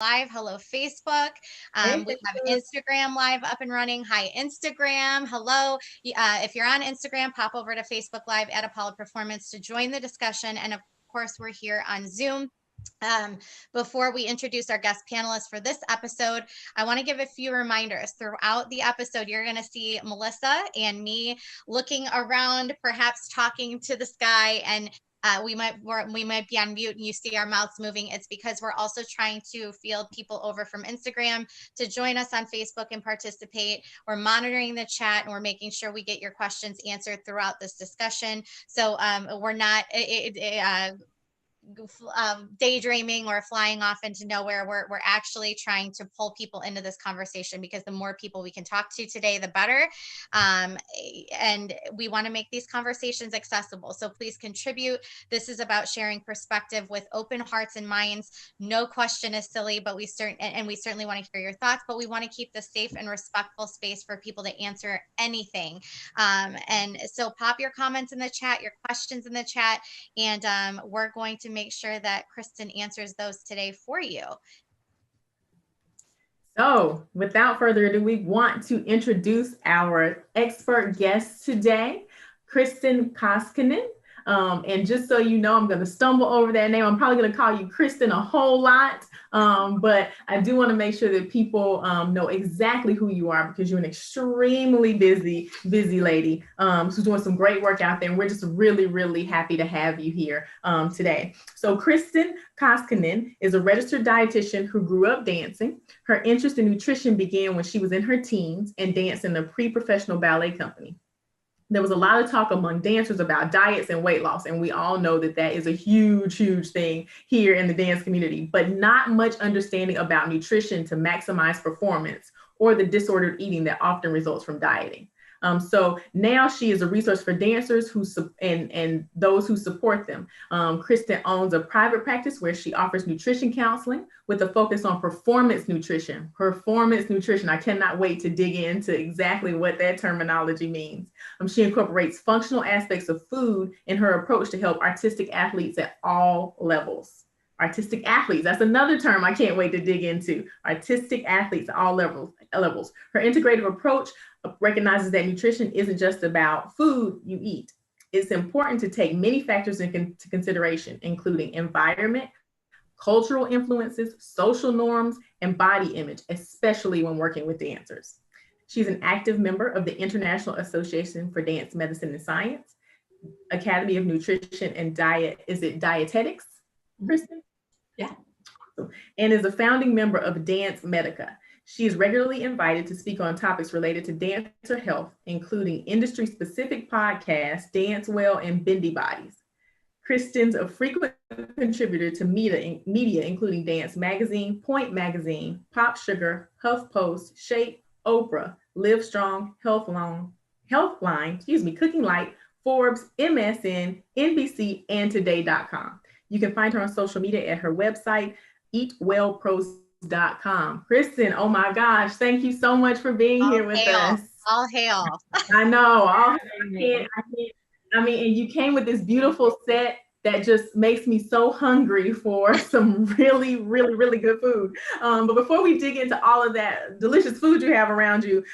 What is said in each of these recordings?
Live. Hello, Facebook. Hey, We have Facebook. Instagram Live up and running. Hi, Instagram. Hello. If you're on Instagram, pop over to Facebook Live at Apollo Performance to join the discussion. And of course, we're here on Zoom. Before we introduce our guest panelists for this episode, I want to give a few reminders. Throughout the episode, you're going to see Melissa and me looking around, perhaps talking to the sky, and we might be on mute and you see our mouths moving. It's because we're also trying to field people over from Instagram to join us on Facebook and participate. We're monitoring the chat and we're making sure we get your questions answered throughout this discussion. So we're not daydreaming or flying off into nowhere. We're actually trying to pull people into this conversation because the more people we can talk to today, the better. And we want to make these conversations accessible. So please contribute. This is about sharing perspective with open hearts and minds. No question is silly, but we certainly want to hear your thoughts, but we want to keep this safe and respectful space for people to answer anything. And so pop your comments in the chat, your questions in the chat, and we're going to make sure that Kristen answers those today for you. So without further ado, we want to introduce our expert guest today, Kristen Koskinen. And just so you know, I'm going to stumble over that name. I'm probably going to call you Kristen a whole lot, but I do want to make sure that people know exactly who you are because you're an extremely busy lady who's doing some great work out there. And we're just really, really happy to have you here today. So Kristen Koskinen is a registered dietitian who grew up dancing. Her interest in nutrition began when she was in her teens and danced in a pre-professional ballet company. There was a lot of talk among dancers about diets and weight loss, and we all know that that is a huge thing here in the dance community, but not much understanding about nutrition to maximize performance or the disordered eating that often results from dieting. So now she is a resource for dancers and those who support them. Kristen owns a private practice where she offers nutrition counseling with a focus on performance nutrition. Performance nutrition. I cannot wait to dig into exactly what that terminology means. She incorporates functional aspects of food in her approach to help artistic athletes at all levels. Artistic athletes, that's another term I can't wait to dig into. Artistic athletes at all levels. Her integrative approach recognizes that nutrition isn't just about food you eat. It's important to take many factors into consideration, including environment, cultural influences, social norms, and body image, especially when working with dancers. She's an active member of the International Association for Dance Medicine and Science, Academy of Nutrition and Diet, is it dietetics, Kristen? Yeah. And is a founding member of Dance Medica. She is regularly invited to speak on topics related to dancer health, including industry-specific podcasts, Dance Well, and Bendy Bodies. Kristen's a frequent contributor to media, including Dance Magazine, Point Magazine, Pop Sugar, HuffPost, Shape, Oprah, Live Strong, Healthline, Cooking Light, Forbes, MSN, NBC, and Today.com. You can find her on social media at her website, eatwellpros.com. Kristen, oh my gosh, thank you so much for being here with us. All hail. I know. I mean, and you came with this beautiful set that just makes me so hungry for some really good food. But before we dig into all of that delicious food you have around you,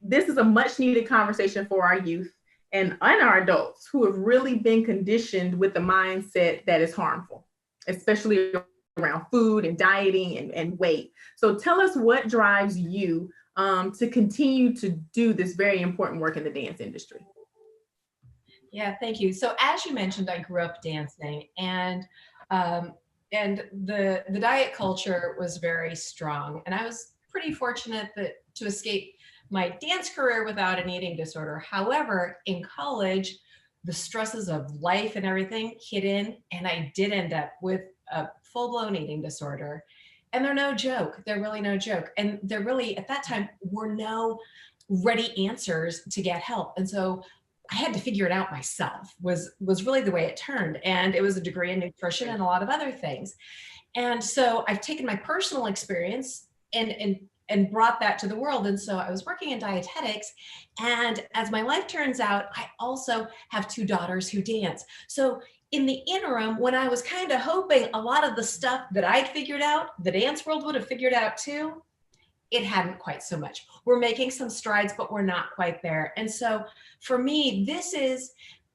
this is a much needed conversation for our youth and our adults who have really been conditioned with the mindset that is harmful, especially around food and dieting and weight. So tell us what drives you to continue to do this very important work in the dance industry. Yeah, thank you. So as you mentioned, I grew up dancing, and the diet culture was very strong, and I was pretty fortunate to escape my dance career without an eating disorder. However, in college, the stresses of life and everything hit in, and I did end up with a full-blown eating disorder. And they're no joke. They're really no joke. And there really, at that time, were no ready answers to get help. And so I had to figure it out myself, was really the way it turned. And it was a degree in nutrition and a lot of other things. And so I've taken my personal experience and brought that to the world. And so I was working in dietetics. And as my life turns out, I also have two daughters who dance. So in the interim, when I was kind of hoping a lot of the stuff that I'd figured out, the dance world would have figured out too, it hadn't quite so much. We're making some strides, but we're not quite there. And so for me,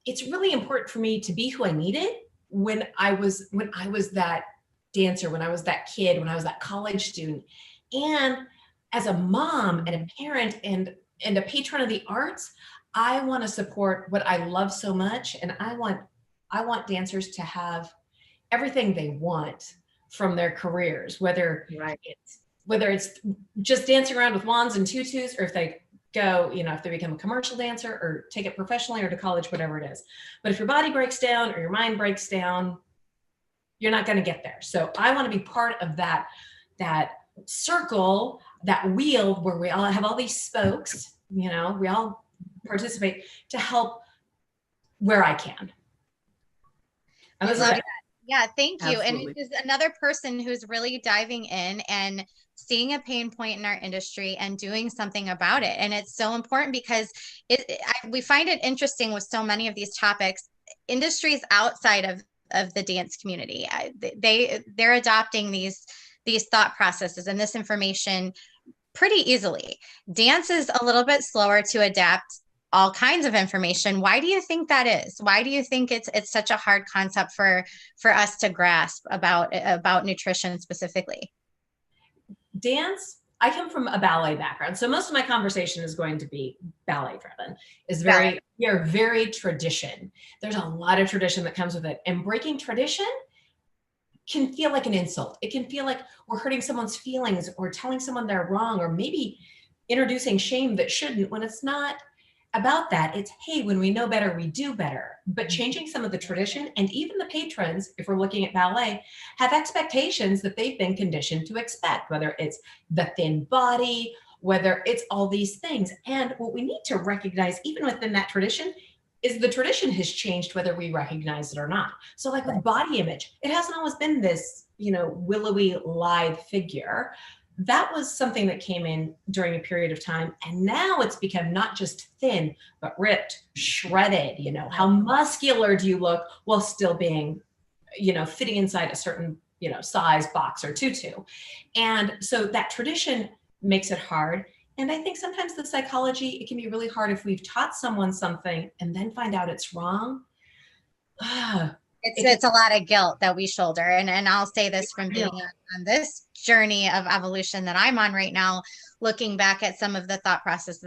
it's really important for me to be who I needed when I was that dancer, when I was that kid, when I was that college student. And as a mom and a parent and a patron of the arts, I want to support what I love so much. And I want dancers to have everything they want from their careers, whether it's just dancing around with wands and tutus, or if they go, if they become a commercial dancer or take it professionally or to college, whatever it is. But if your body breaks down or your mind breaks down, you're not going to get there. So I want to be part of that circle, that wheel where we all have all these spokes, we all participate to help where I can. And I love that. Yeah, thank you. Absolutely. And this is another person who's really diving in and seeing a pain point in our industry and doing something about it. And it's so important because we find it interesting with so many of these topics, industries outside of the dance community. They're adopting these thought processes and this information pretty easily. Dance is a little bit slower to adapt all kinds of information. Why do you think that is? Why do you think it's such a hard concept for us to grasp about nutrition specifically? Dance, I come from a ballet background, so most of my conversation is going to be ballet driven. We are very tradition. There's a lot of tradition that comes with it, and breaking tradition can feel like an insult. It can feel like we're hurting someone's feelings or telling someone they're wrong, or maybe introducing shame that shouldn't, when it's not about that. It's, hey, when we know better, we do better. But changing some of the tradition, and even the patrons, if we're looking at ballet, have expectations that they've been conditioned to expect, whether it's the thin body, whether it's all these things. And what we need to recognize, even within that tradition, is the tradition has changed whether we recognize it or not. So like with body image, it hasn't always been this, willowy, lithe figure. That was something that came in during a period of time. And now it's become not just thin, but ripped, shredded. How muscular do you look while still being, fitting inside a certain, size box or tutu. And so that tradition makes it hard. And I think sometimes the psychology, it can be really hard if we've taught someone something and then find out it's wrong. It's a lot of guilt that we shoulder. And I'll say this from being on this journey of evolution that I'm on right now, looking back at some of the thought processes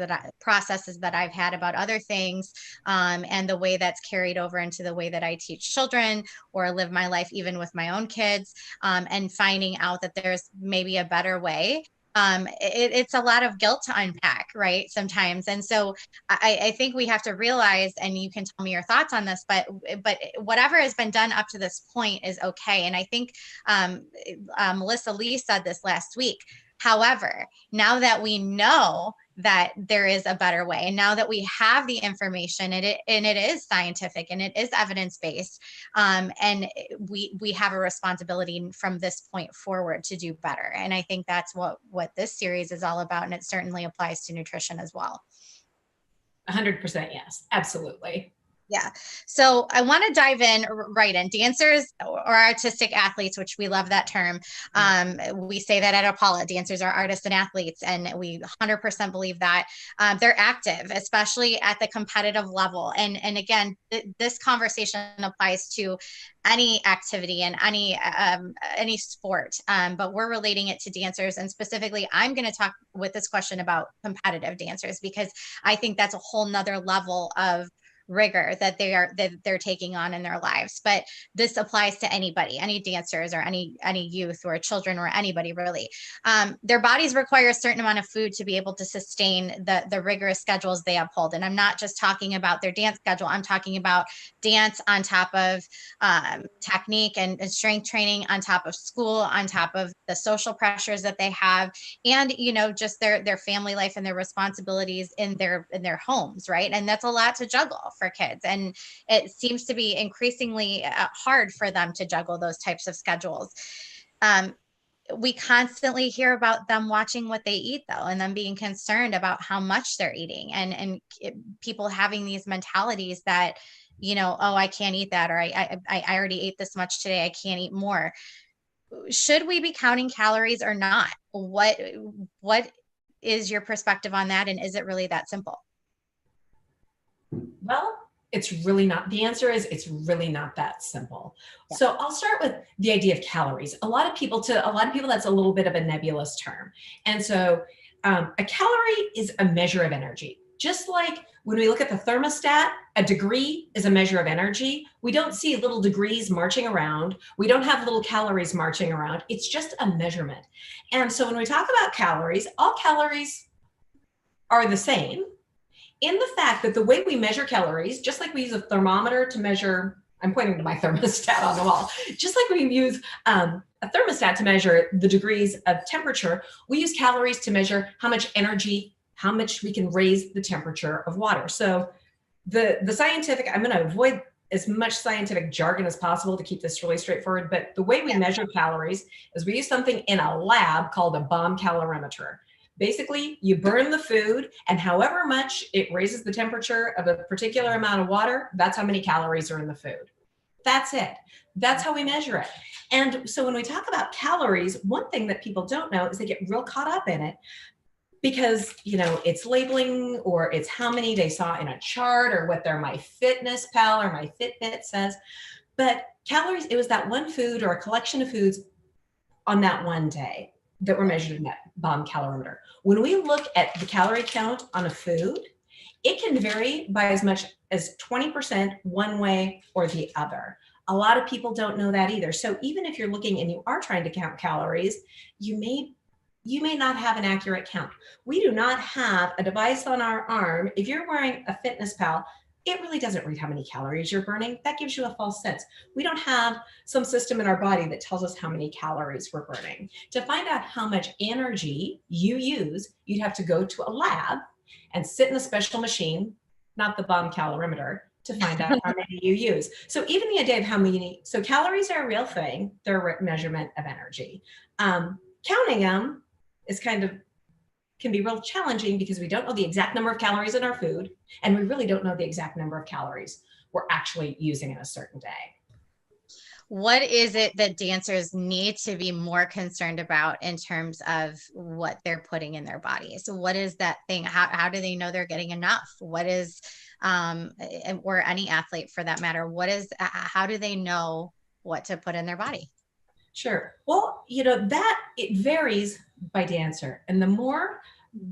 that I've had about other things, and the way that's carried over into the way that I teach children or live my life, even with my own kids, and finding out that there's maybe a better way. It's a lot of guilt to unpack, right? Sometimes. And so I think we have to realize, and you can tell me your thoughts on this, but whatever has been done up to this point is okay. And I think Melissa Lee said this last week. However, now that we know that there is a better way, and now that we have the information, and it is scientific and it is evidence-based, and we have a responsibility from this point forward to do better. And I think that's what this series is all about, and it certainly applies to nutrition as well. 100% yes, absolutely. Yeah. So I want to dive right in. Dancers or artistic athletes, which we love that term. We say that at Apollo, dancers are artists and athletes, and we 100% believe that. They're active, especially at the competitive level. And again, this conversation applies to any activity and any sport, but we're relating it to dancers. And specifically, I'm going to talk with this question about competitive dancers, because I think that's a whole nother level of rigor that they're taking on in their lives. But this applies to anybody, any dancers or any youth or children or anybody really. Their bodies require a certain amount of food to be able to sustain the rigorous schedules they uphold. And I'm not just talking about their dance schedule. I'm talking about dance on top of technique and strength training, on top of school, on top of the social pressures that they have, and just their family life and their responsibilities in their homes, right? And that's a lot to juggle for kids, and it seems to be increasingly hard for them to juggle those types of schedules. We constantly hear about them watching what they eat, though, and them being concerned about how much they're eating, and people having these mentalities that oh, I can't eat that, or I already ate this much today, I can't eat more. Should we be counting calories or not? What is your perspective on that? And is it really that simple? Well, it's really not. The answer is it's really not that simple. Yeah. So I'll start with the idea of calories. A lot of people, that's a little bit of a nebulous term. And so a calorie is a measure of energy. Just like when we look at the thermostat, a degree is a measure of energy. We don't see little degrees marching around. We don't have little calories marching around. It's just a measurement. And so when we talk about calories, all calories are the same, in the fact that the way we measure calories, just like we use a thermometer to measure, I'm pointing to my thermostat on the wall, just like we use a thermostat to measure the degrees of temperature, we use calories to measure how much energy, how much we can raise the temperature of water. So the scientific, I'm going to avoid as much scientific jargon as possible to keep this really straightforward, but the way we measure calories is we use something in a lab called a bomb calorimeter. Basically, you burn the food, and however much it raises the temperature of a particular amount of water, that's how many calories are in the food. That's it. That's how we measure it. And so when we talk about calories, one thing that people don't know is they get real caught up in it because, it's labeling, or it's how many they saw in a chart, or what their MyFitnessPal or my Fitbit says. But calories, it was that one food or a collection of foods on that one day that were measured in that bomb calorimeter. When we look at the calorie count on a food, it can vary by as much as 20% one way or the other. A lot of people don't know that either. So even if you're looking and you are trying to count calories, you may not have an accurate count. We do not have a device on our arm. If you're wearing a FitnessPal, it really doesn't read how many calories you're burning. That gives you a false sense. We don't have some system in our body that tells us how many calories we're burning. To find out how much energy you use, you'd have to go to a lab and sit in a special machine, not the bomb calorimeter, to find out how many you use. So even the idea of how many, so calories are a real thing. They're a measurement of energy. Counting them is can be real challenging because we don't know the exact number of calories in our food, and we really don't know the exact number of calories we're actually using in a certain day. What is it that dancers need to be more concerned about in terms of what they're putting in their body? So what is that thing? How do they know they're getting enough? What is, or any athlete for that matter, how do they know what to put in their body? Sure. Well, that it varies by dancer. And the more,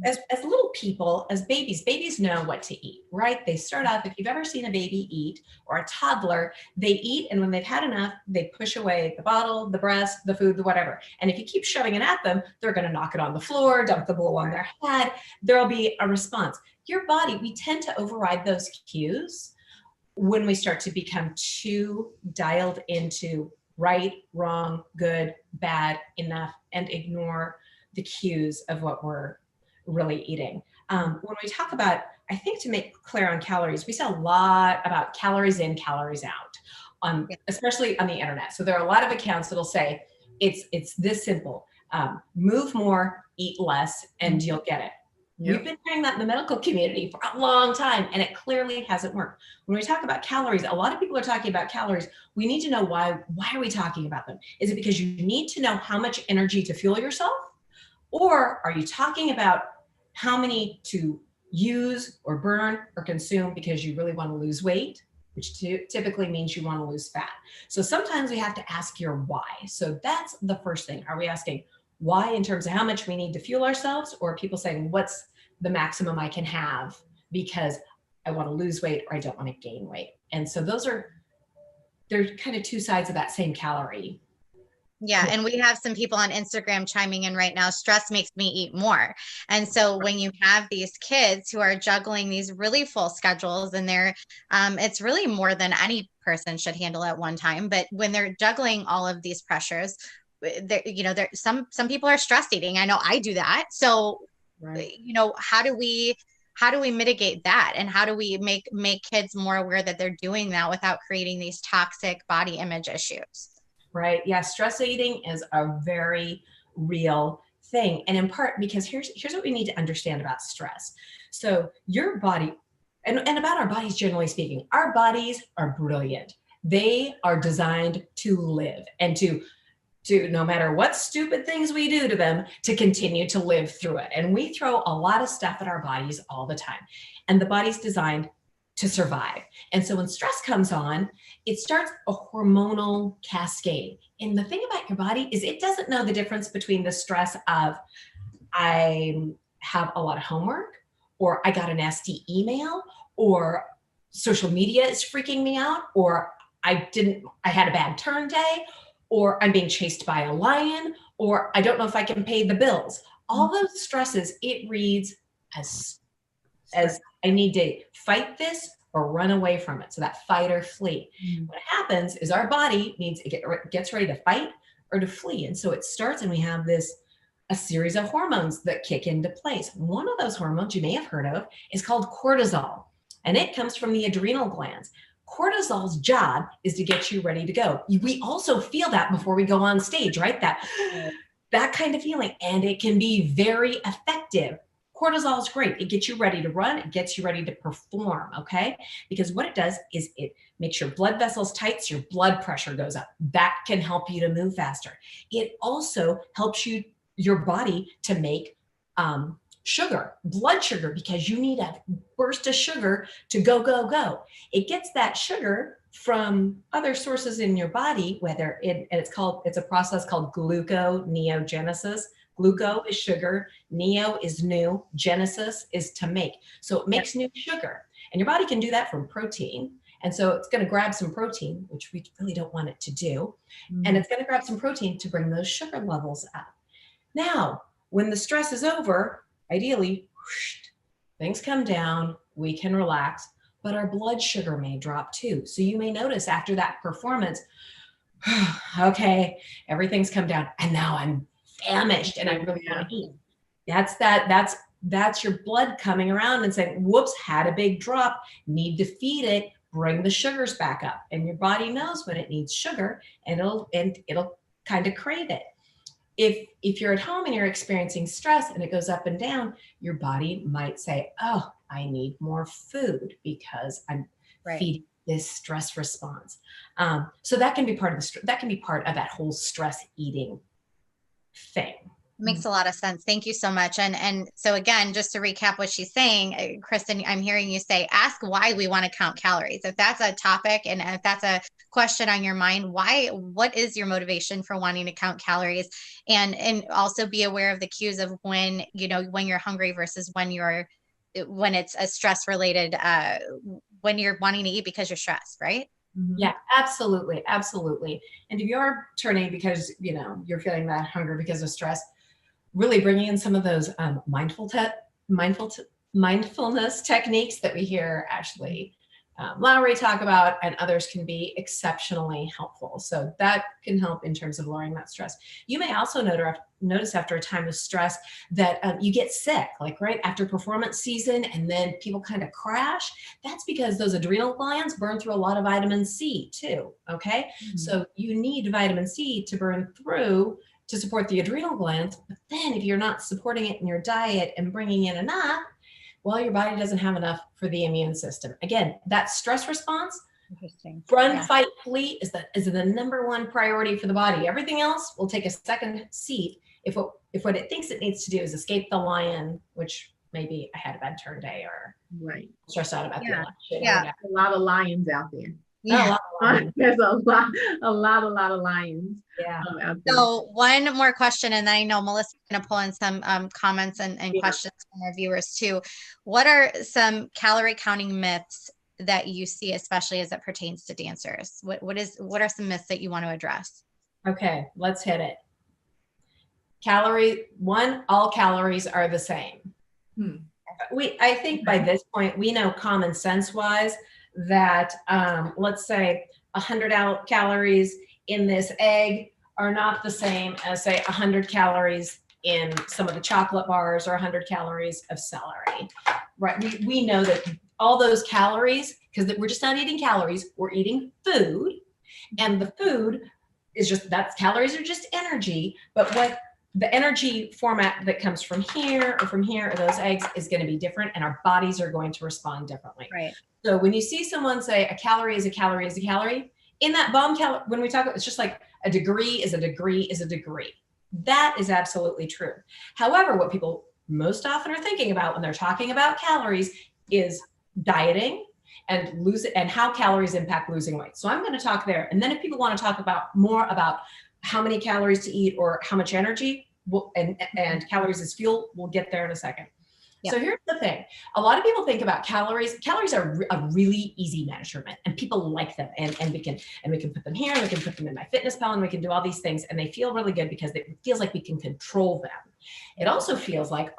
as little people, as babies know what to eat, right? They start off, if you've ever seen a baby eat, or a toddler, they eat, and when they've had enough, they push away the bottle, the breast, the food, the whatever. And if you keep shoving it at them, they're going to knock it on the floor, dump the bowl on their head. There'll be a response. Your body, we tend to override those cues when we start to become too dialed into right, wrong, good, bad, enough, and ignore the cues of what we're really eating. When we talk about, I think to make clear on calories, we say a lot about calories in, calories out, especially on the internet. So there are a lot of accounts that'll say, it's this simple, move more, eat less, and you'll get it. Yep. We've been hearing that in the medical community for a long time, and it clearly hasn't worked. When we talk about calories, a lot of people are talking about calories. We need to know why are we talking about them? Is it because you need to know how much energy to fuel yourself? Or are you talking about how many to use or burn or consume because you really want to lose weight, which typically means you want to lose fat? So sometimes we have to ask your why. So that's the first thing. Are we asking why in terms of how much we need to fuel ourselves, or are people saying what's the maximum I can have because I want to lose weight or I don't want to gain weight? And so they're kind of two sides of that same calorie. Yeah. And we have some people on Instagram chiming in right now. Stress makes me eat more. And so when you have these kids who are juggling these really full schedules, and it's really more than any person should handle at one time. But when they're juggling all of these pressures, some people are stress eating. I know I do that. So, right. How do we mitigate that? And how do we make kids more aware that they're doing that without creating these toxic body image issues? Right. Yeah. Stress eating is a very real thing. And in part because here's what we need to understand about stress. So your body, and about our bodies, generally speaking, our bodies are brilliant. They are designed to live and to no matter what stupid things we do to them, to continue to live through it. And we throw a lot of stuff at our bodies all the time. And the body's designed to survive. And so when stress comes on, it starts a hormonal cascade. And the thing about your body is it doesn't know the difference between the stress of I have a lot of homework, or I got a nasty email, or social media is freaking me out, or I had a bad turn day, or I'm being chased by a lion, or I don't know if I can pay the bills. All those stresses, it reads as I need to fight this or run away from it. So that fight or flee. What happens is our body gets ready to fight or to flee. And so it starts, and we have a series of hormones that kick into place. One of those hormones you may have heard of is called cortisol, and it comes from the adrenal glands. Cortisol's job is to get you ready to go. We also feel that before we go on stage, right? That kind of feeling, and it can be very effective. Cortisol is great. It gets you ready to run. It gets you ready to perform, okay? Because what it does is it makes your blood vessels tight, so your blood pressure goes up. That can help you to move faster. It also helps your body to make sugar, blood sugar, because you need a burst of sugar to go. It gets that sugar from other sources in your body, it's a process called gluconeogenesis. Gluco is sugar, neo is new, genesis is to make. So it makes new sugar, and your body can do that from protein. And so it's going to grab some protein, which we really don't want it to do. And it's going to grab some protein to bring those sugar levels up. Now, when the stress is over, ideally, things come down, we can relax, but our blood sugar may drop too. So you may notice after that performance, okay, everything's come down, and now I'm famished and I really want to eat. That's your blood coming around and saying, whoops, had a big drop, need to feed it, bring the sugars back up. And your body knows when it needs sugar, and it'll kind of crave it. If you're at home and you're experiencing stress and it goes up and down, your body might say, oh, I need more food because I'm feeding this stress response. So that can be part of that whole stress eating thing. Makes a lot of sense. Thank you so much. And so again, just to recap what she's saying, Kristen, I'm hearing you say, ask why we want to count calories. If that's a topic and if that's a question on your mind, what is your motivation for wanting to count calories? And also be aware of the cues of when you're hungry versus when it's a stress related, when you're wanting to eat because you're stressed, right? Yeah, absolutely. Absolutely. And if you're turning because, you're feeling that hunger because of stress, really bringing in some of those mindfulness techniques that we hear Ashley Lowry talk about, and others can be exceptionally helpful. So that can help in terms of lowering that stress. You may also notice after a time of stress that you get sick, like right after performance season, and then people kind of crash. That's because those adrenal glands burn through a lot of vitamin C too, okay? So you need vitamin C to burn through to support the adrenal glands. But then if you're not supporting it in your diet and bringing in enough, well, your body doesn't have enough for the immune system. Again, that stress response, run, fight, flee is the number one priority for the body. Everything else will take a second seat if what it thinks it needs to do is escape the lion, which maybe I had a bad turn day or stressed out about the election. Yeah, a lot of lions out there. Yeah. There's a lot of lions. Yeah. Out there. So one more question, and then I know Melissa's going to pull in some comments and questions from our viewers too. What are some calorie counting myths that you see, especially as it pertains to dancers? What are some myths that you want to address? Okay, let's hit it. All calories are the same. I think by this point, we know common sense wise that let's say 100 calories in this egg are not the same as say 100 calories in some of the chocolate bars or 100 calories of celery, right? We know that all those calories, because we're just not eating calories, we're eating food, and the food is calories are just energy. But the energy format that comes from here or those eggs is going to be different, and our bodies are going to respond differently. Right. So when you see someone say a calorie is a calorie is a calorie, in that bomb calorie, when we talk about, it's just like a degree is a degree is a degree. That is absolutely true. However, what people most often are thinking about when they're talking about calories is dieting and how calories impact losing weight. So I'm going to talk there. And then if people want to talk about more about how many calories to eat or how much energy and calories as fuel, we'll get there in a second. Yep. So here's the thing. A lot of people think about calories. Calories are a really easy measurement, and people like them. And we can put them here, and we can put them in MyFitnessPal, and we can do all these things, and they feel really good because it feels like we can control them. It also feels like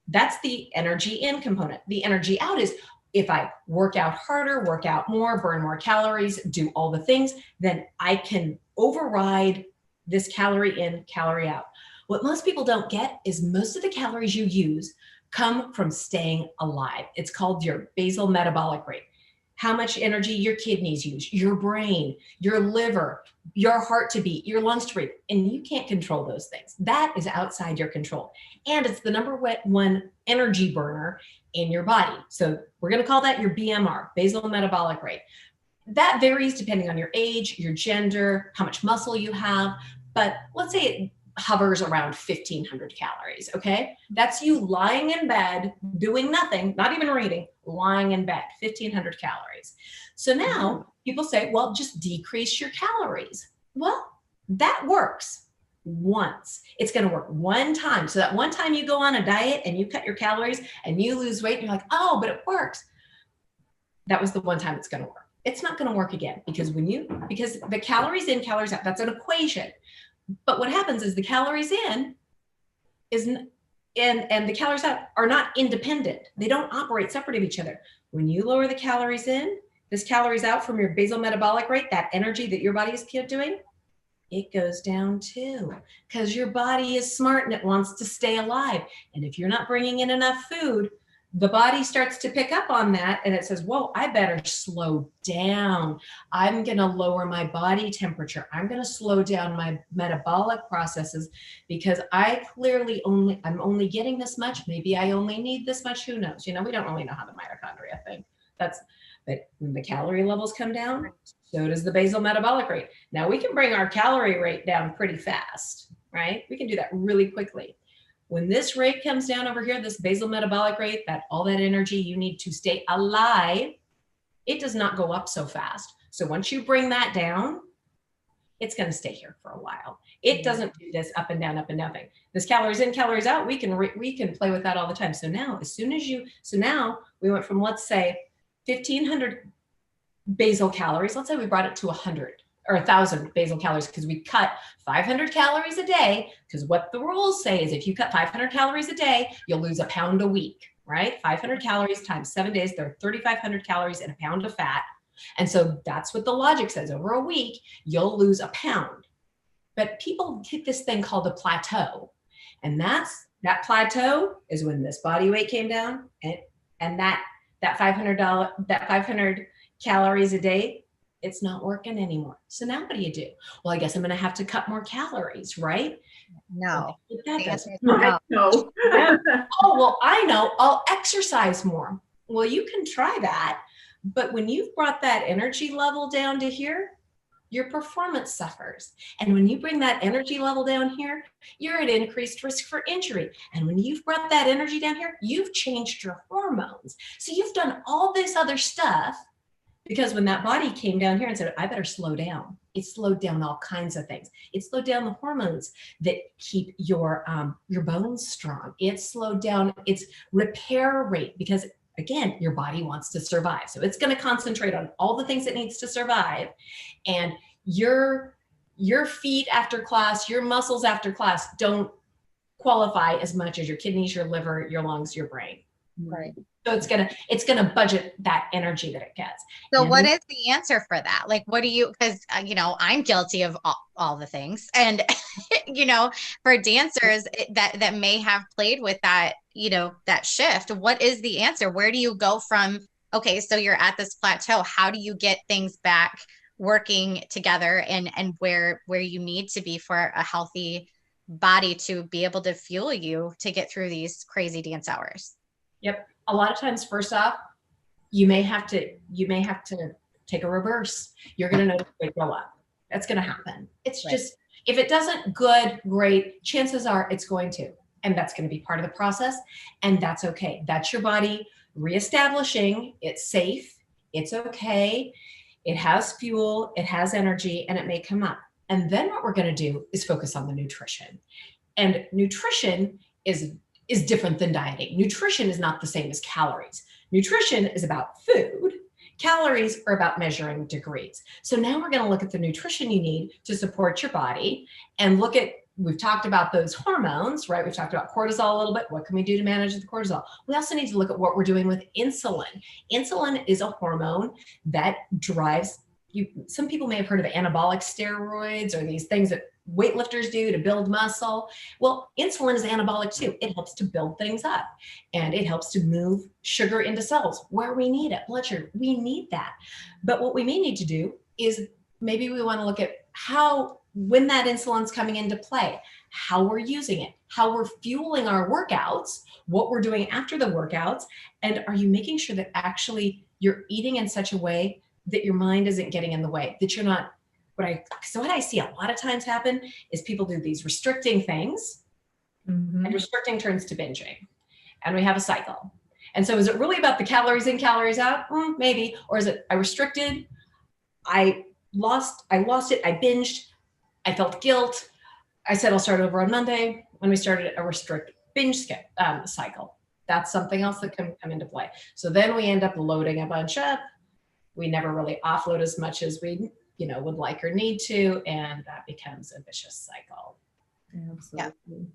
that's the energy in component. The energy out is if I work out harder, work out more, burn more calories, do all the things, then I can override this calorie in, calorie out. What most people don't get is most of the calories you use come from staying alive. It's called your basal metabolic rate. How much energy your kidneys use, your brain, your liver, your heart to beat, your lungs to breathe. And you can't control those things. That is outside your control. And it's the number one energy burner in your body. So we're going to call that your BMR, basal metabolic rate. That varies depending on your age, your gender, how much muscle you have. But let's say it hovers around 1,500 calories, okay? That's you lying in bed, doing nothing, not even reading, lying in bed, 1,500 calories. So now people say, well, just decrease your calories. Well, that works once. It's going to work one time. So that one time you go on a diet and you cut your calories and you lose weight, and you're like, oh, but it works. That was the one time it's going to work. It's not going to work again because the calories in, calories out, that's an equation. But what happens is the calories in and the calories out are not independent. They don't operate separate of each other. When you lower the calories in, this calories out from your basal metabolic rate, that energy that your body is doing, it goes down too, because your body is smart and it wants to stay alive. And if you're not bringing in enough food, the body starts to pick up on that and it says, whoa, I better slow down. I'm going to lower my body temperature. I'm going to slow down my metabolic processes because I'm only getting this much. Maybe I only need this much. Who knows? We don't really know how the mitochondria think. But when the calorie levels come down, so does the basal metabolic rate. Now we can bring our calorie rate down pretty fast, right? We can do that really quickly. When this rate comes down over here, this basal metabolic rate, all that energy you need to stay alive, it does not go up so fast. So once you bring that down, it's going to stay here for a while. It doesn't do this up and down thing. This calories in, calories out, we can play with that all the time. So now, now we went from, let's say, 1,500 basal calories. Let's say we brought it to 100. Or 1,000 basal calories because we cut 500 calories a day, because what the rules say is if you cut 500 calories a day, you'll lose a pound a week, right? 500 calories times 7 days, there are 3,500 calories and a pound of fat. And so that's what the logic says. Over a week, you'll lose a pound. But people hit this thing called a plateau. And that plateau is when this body weight came down and that 500 calories a day, it's not working anymore. So now what do you do? Well, I guess I'm going to have to cut more calories, right? No. No. Oh, well, I know. I'll exercise more. Well, you can try that. But when you've brought that energy level down to here, your performance suffers. And when you bring that energy level down here, you're at increased risk for injury. And when you've brought that energy down here, you've changed your hormones. So you've done all this other stuff. Because when that body came down here and said, I better slow down, it slowed down all kinds of things. It slowed down the hormones that keep your bones strong. It slowed down its repair rate because, again, your body wants to survive. So it's going to concentrate on all the things it needs to survive. And your feet after class, your muscles after class don't qualify as much as your kidneys, your liver, your lungs, your brain. Right. So it's gonna budget that energy that it gets. So what is the answer for that? Like, what do you, because, I'm guilty of all the things. And, for dancers that may have played with that, that shift, what is the answer? Where do you go from, okay, so you're at this plateau. How do you get things back working together and where you need to be for a healthy body to be able to fuel you to get through these crazy dance hours? Yep. A lot of times, first off, you may have to take a reverse. You're going to notice weight go up. That's going to happen. It's just, if it doesn't, good, great. Chances are it's going to, and that's going to be part of the process. And that's okay. That's your body reestablishing it's safe. It's okay. It has fuel, it has energy, and it may come up. And then what we're going to do is focus on the nutrition. And nutrition is different than dieting. Nutrition is not the same as calories. Nutrition is about food. Calories are about measuring degrees. So now we're going to look at the nutrition you need to support your body and look at, we've talked about those hormones, right? We've talked about cortisol a little bit. What can we do to manage the cortisol? We also need to look at what we're doing with insulin. Insulin is a hormone that drives you. Some people may have heard of anabolic steroids or these things that weightlifters do to build muscle. Well, insulin is anabolic too. It helps to build things up and it helps to move sugar into cells where we need it. Blood sugar, we need that. But what we may need to do is maybe we want to look at how, when that insulin's coming into play, how we're using it, how we're fueling our workouts, what we're doing after the workouts, and are you making sure that actually you're eating in such a way that your mind isn't getting in the way, that you're not, what I see a lot of times happen is people do these restricting things, and restricting turns to binging, and we have a cycle. And so is it really about the calories in, calories out? Maybe. Or is it, I restricted, I lost it, I binged, I felt guilt. I said, I'll start over on Monday. When we started a restrict binge cycle, that's something else that can come into play. So then we end up loading a bunch up. We never really offload as much as we, would like or need to. And that becomes a vicious cycle. Absolutely.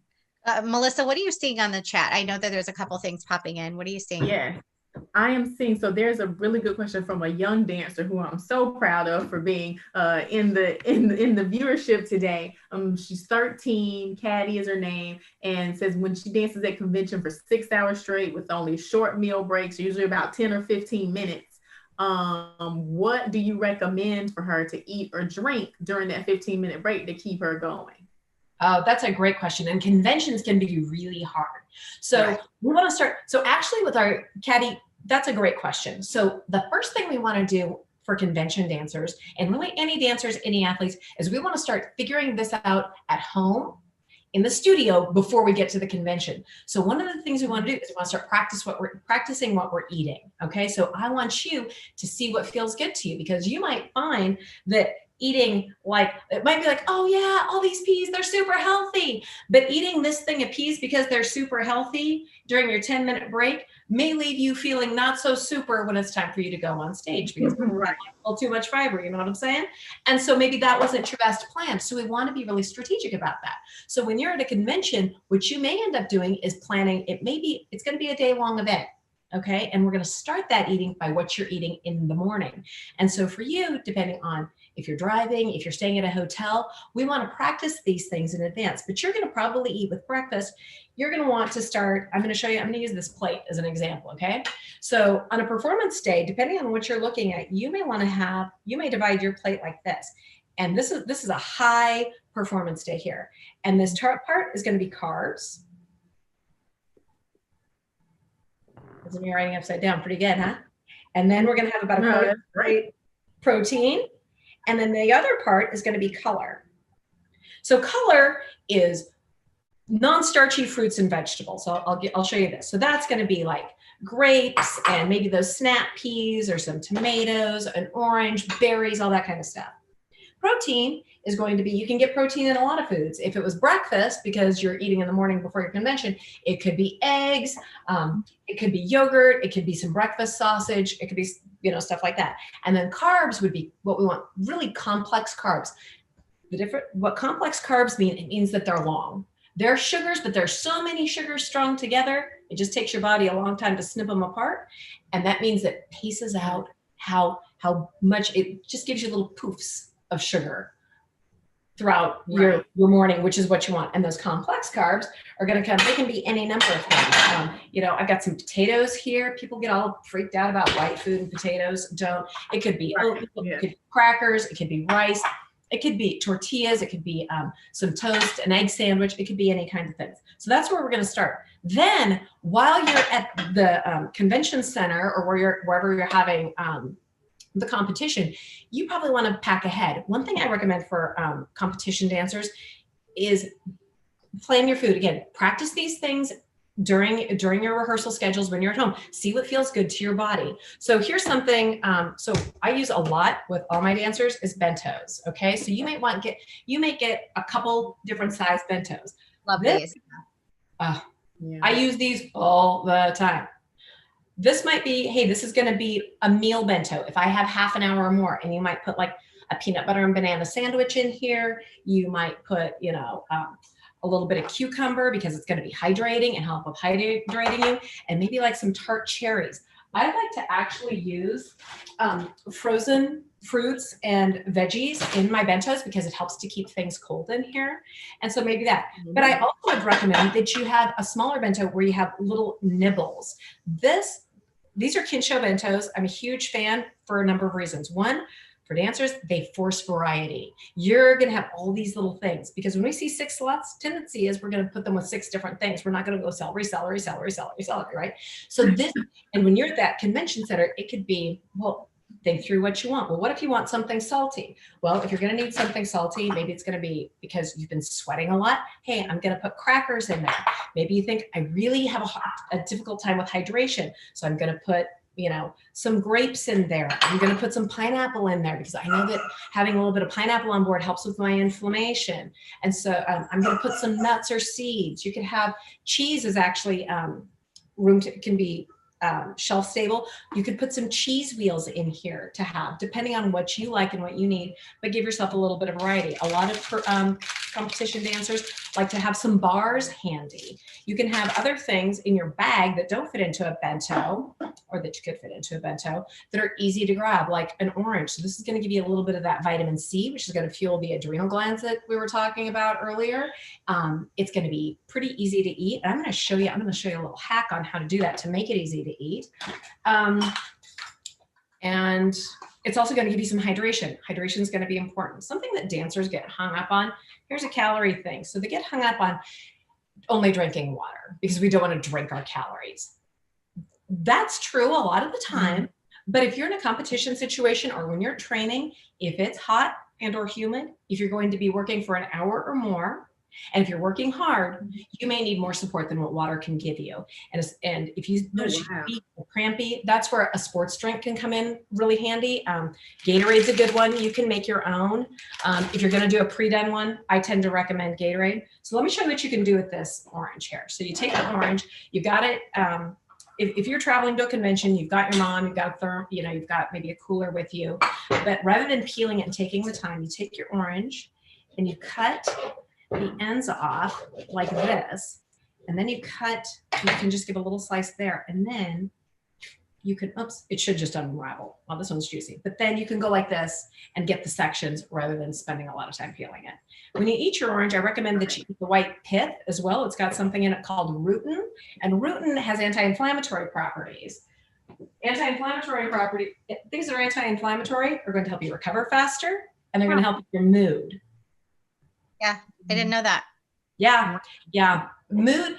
Yeah. Melissa, what are you seeing on the chat? I know that there's a couple things popping in. What are you seeing? Yeah. I am seeing, so there's a really good question from a young dancer who I'm so proud of for being in the viewership today. She's 13, Caddy is her name, and says when she dances at convention for 6 hours straight with only short meal breaks, usually about 10 or 15 minutes, what do you recommend for her to eat or drink during that 15-minute break to keep her going? Oh, that's a great question. And conventions can be really hard. So we want to start. So actually with our Caddy, that's a great question. So the first thing we want to do for convention dancers, and really any dancers, any athletes, is we want to start figuring this out at home in the studio before we get to the convention. So one of the things we want to do is we want to start practicing what we're eating. Okay. So I want you to see what feels good to you, because you might find that eating, like, it might be like, oh yeah, all these peas, they're super healthy. But eating this thing of peas because they're super healthy during your 10-minute break may leave you feeling not so super when it's time for you to go on stage, because right. A little too much fiber, you know what I'm saying? And so maybe that wasn't your best plan. So we want to be really strategic about that. So when you're at a convention, what you may end up doing is planning, it's going to be a day-long event. Okay. And we're going to start that eating by what you're eating in the morning. And so for you, depending on if you're driving, if you're staying at a hotel, we want to practice these things in advance, but you're going to probably eat with breakfast. You're going to want to start, I'm going to show you, I'm going to use this plate as an example. Okay. So on a performance day, depending on what you're looking at, you may divide your plate like this. And this is a high performance day here. And this part is going to be carbs. Isn't me writing upside down? Pretty good, huh? And then we're going to have about a great protein. And then the other part is going to be color. So color is non-starchy fruits and vegetables. So I'll show you this. So that's going to be like grapes and maybe those snap peas or some tomatoes, an orange, berries, all that kind of stuff. Protein is going to be, you can get protein in a lot of foods. If it was breakfast, because you're eating in the morning before your convention, it could be eggs, it could be yogurt, it could be some breakfast sausage, it could be, stuff like that. And then carbs would be what we want, really complex carbs. What complex carbs mean, it means that they're long. They're sugars, but there's so many sugars strung together, it just takes your body a long time to snip them apart. And that means it paces out how much, it just gives you little poofs of sugar throughout your morning, which is what you want. And those complex carbs are going to come, they can be any number of things. I've got some potatoes here. People get all freaked out about white food and potatoes. Don't. It could be oatmeal, it could be crackers, it could be rice. It could be tortillas, it could be some toast, an egg sandwich, it could be any kind of things. So that's where we're going to start. Then while you're at the convention center or wherever you're having the competition, you probably want to pack ahead. One thing I recommend for competition dancers is plan your food. Again, practice these things during your rehearsal schedules when you're at home. See what feels good to your body. So here's something. So I use a lot with all my dancers is bentos. Okay, so you may get a couple different size bentos. Love these. Yeah. I use these all the time. This might be, hey, this is going to be a meal bento. If I have half an hour or more, and you might put like a peanut butter and banana sandwich in here. You might put, a little bit of cucumber because it's going to be hydrating and help with hydrating you, and maybe like some tart cherries. I like to actually use frozen fruits and veggies in my bentos because it helps to keep things cold in here. And so maybe that. But I also would recommend that you have a smaller bento where you have little nibbles. These are Kinsho bentos. I'm a huge fan for a number of reasons. One, for dancers, they force variety. You're going to have all these little things because when we see 6 slots, tendency is we're going to put them with 6 different things. We're not going to go celery, celery, celery, celery, celery, right? So this, and when you're at that convention center, it could be, well, think through what you want. Well, what if you want something salty? Well, if you're going to need something salty, maybe it's going to be because you've been sweating a lot. Hey, I'm going to put crackers in there. Maybe you think I really have a difficult time with hydration. So I'm going to put some grapes in there. I'm going to put some pineapple in there because I know that having a little bit of pineapple on board helps with my inflammation. And so I'm going to put some nuts or seeds. You can have cheese is actually can be shelf stable. You could put some cheese wheels in here to have, depending on what you like and what you need, but give yourself a little bit of variety. A lot of competition dancers like to have some bars handy. You can have other things in your bag that don't fit into a bento, or that you could fit into a bento, that are easy to grab, like an orange. So this is going to give you a little bit of that vitamin C, which is going to fuel the adrenal glands that we were talking about earlier. It's going to be pretty easy to eat. And I'm going to show you a little hack on how to do that to make it easy to eat. And it's also going to give you some hydration. Hydration is going to be important. Something that dancers get hung up on. Here's a calorie thing. So they get hung up on only drinking water because we don't want to drink our calories. That's true a lot of the time. But if you're in a competition situation or when you're training, if it's hot and or humid, if you're going to be working for an hour or more, and if you're working hard, you may need more support than what water can give you. And if you notice your feet are crampy, that's where a sports drink can come in really handy. Gatorade's a good one. You can make your own. If you're going to do a pre-done one, I tend to recommend Gatorade. So let me show you what you can do with this orange here. So you take the orange, you got it. If you're traveling to a convention, you've got your mom, you've got you've got maybe a cooler with you, but rather than peeling it and taking the time, you take your orange and you cut the ends off like this, and then you can just give a little slice there, and then you can, it should just unravel. Well, this one's juicy, but then you can go like this and get the sections rather than spending a lot of time peeling it. When you eat your orange, I recommend that you eat the white pith as well. It's got something in it called rutin, and rutin has anti-inflammatory properties. Things that are anti-inflammatory are going to help you recover faster, and they're going to help with your mood. Yeah, I didn't know that. Yeah. Mood.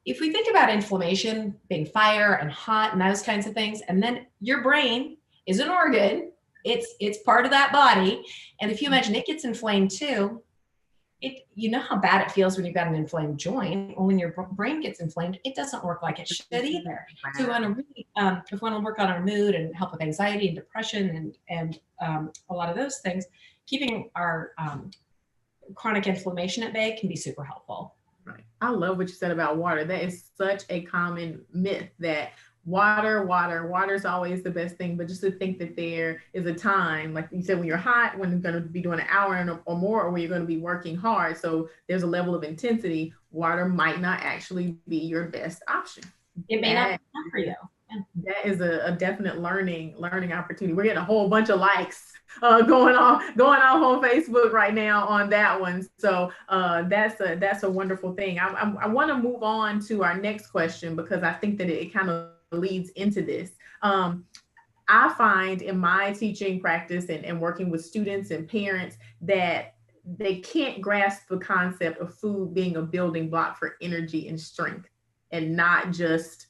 If we think about inflammation being fire and hot and those kinds of things, and then your brain is an organ, it's part of that body. And if you imagine it gets inflamed too, you know how bad it feels when you've got an inflamed joint. Well, when your brain gets inflamed, it doesn't work like it should either. So we want to really, if we want to work on our mood and help with anxiety and depression and a lot of those things, keeping our chronic inflammation at bay can be super helpful. Right. I love what you said about water. That is such a common myth that water is always the best thing. But just to think that there is a time, like you said, when you're hot, when you're going to be doing an hour or more, or when you're going to be working hard. So there's a level of intensity. Water might not actually be your best option. It may not be for you. That is a definite learning opportunity. We're getting a whole bunch of likes going off on Facebook right now on that one. So that's a wonderful thing. I want to move on to our next question because I think that it kind of leads into this. I find in my teaching practice and working with students and parents that they can't grasp the concept of food being a building block for energy and strength, and not just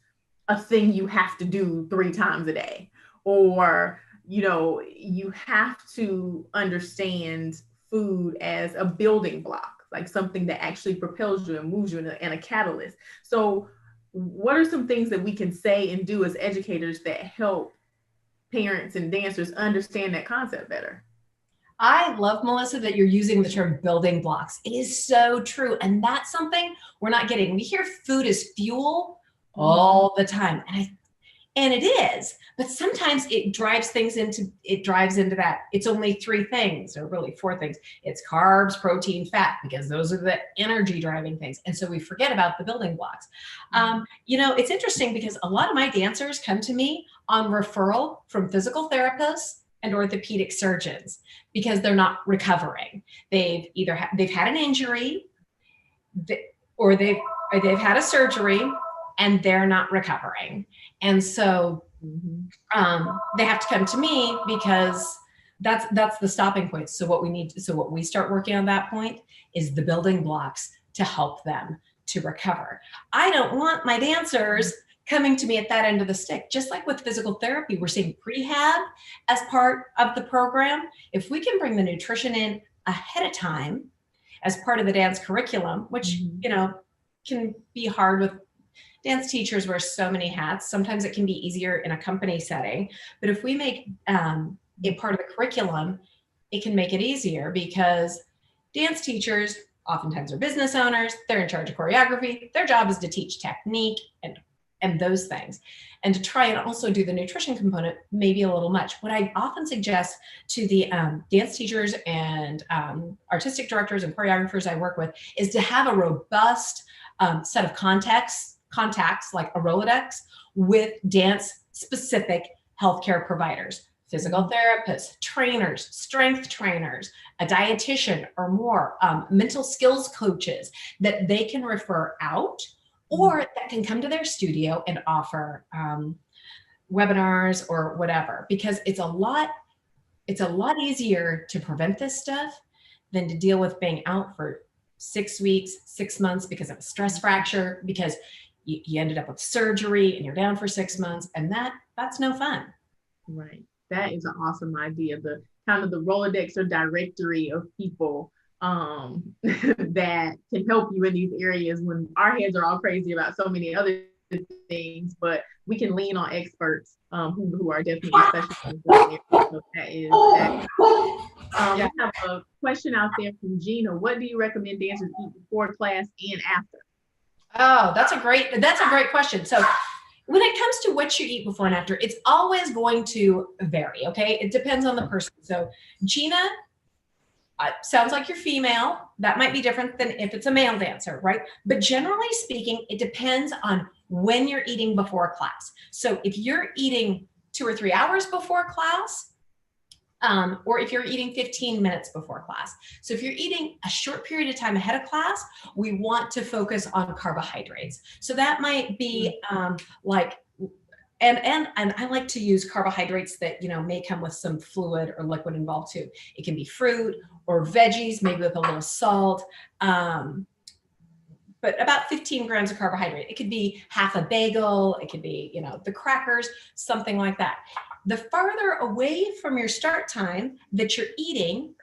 a thing you have to do 3 times a day. Or, you have to understand food as a building block, like something that actually propels you and moves you, and a catalyst. So what are some things that we can say and do as educators that help parents and dancers understand that concept better? I love, Melissa, that you're using the term building blocks. It is so true. And that's something we're not getting. We hear food is fuel all the time. And it is, but sometimes it drives into that. It's only 3 things, or really 4 things. It's carbs, protein, fat, because those are the energy driving things. And so we forget about the building blocks. It's interesting because a lot of my dancers come to me on referral from physical therapists and orthopedic surgeons because they're not recovering. They've had an injury, or they've had a surgery, and they're not recovering. And so they have to come to me because that's the stopping point. So what we start working on that point is the building blocks to help them to recover. I don't want my dancers coming to me at that end of the stick. Just like with physical therapy, we're seeing prehab as part of the program. If we can bring the nutrition in ahead of time as part of the dance curriculum, which, can be hard with dance teachers wear so many hats. Sometimes it can be easier in a company setting, but if we make it part of the curriculum, it can make it easier, because dance teachers oftentimes are business owners. They're in charge of choreography. Their job is to teach technique and those things. And to try and also do the nutrition component may be a little much. What I often suggest to the dance teachers and artistic directors and choreographers I work with is to have a robust set of contacts like a Rolodex with dance specific healthcare providers, physical therapists, trainers, strength trainers, a dietitian or more, mental skills coaches that they can refer out, or that can come to their studio and offer webinars or whatever, because it's a lot easier to prevent this stuff than to deal with being out for 6 weeks, 6 months because of a stress fracture, because you ended up with surgery and you're down for 6 months, and that's no fun. Right. That is an awesome idea. The kind of the Rolodex or directory of people that can help you in these areas when our heads are all crazy about so many other things, but we can lean on experts who are definitely specialists. So we have a question out there from Gina. What do you recommend dancers eat before class and after? Oh, that's a great question. So when it comes to what you eat before and after, it's always going to vary. Okay. It depends on the person. So Gina, sounds like you're female. That might be different than if it's a male dancer, right? But generally speaking, it depends on when you're eating before class. So if you're eating 2 or 3 hours before class, or if you're eating 15 minutes before class. So if you're eating a short period of time ahead of class, we want to focus on carbohydrates. So that might be and I like to use carbohydrates that, may come with some fluid or liquid involved too. It can be fruit or veggies, maybe with a little salt, but about 15 grams of carbohydrate. It could be half a bagel. It could be, the crackers, something like that. The farther away from your start time that you're eating,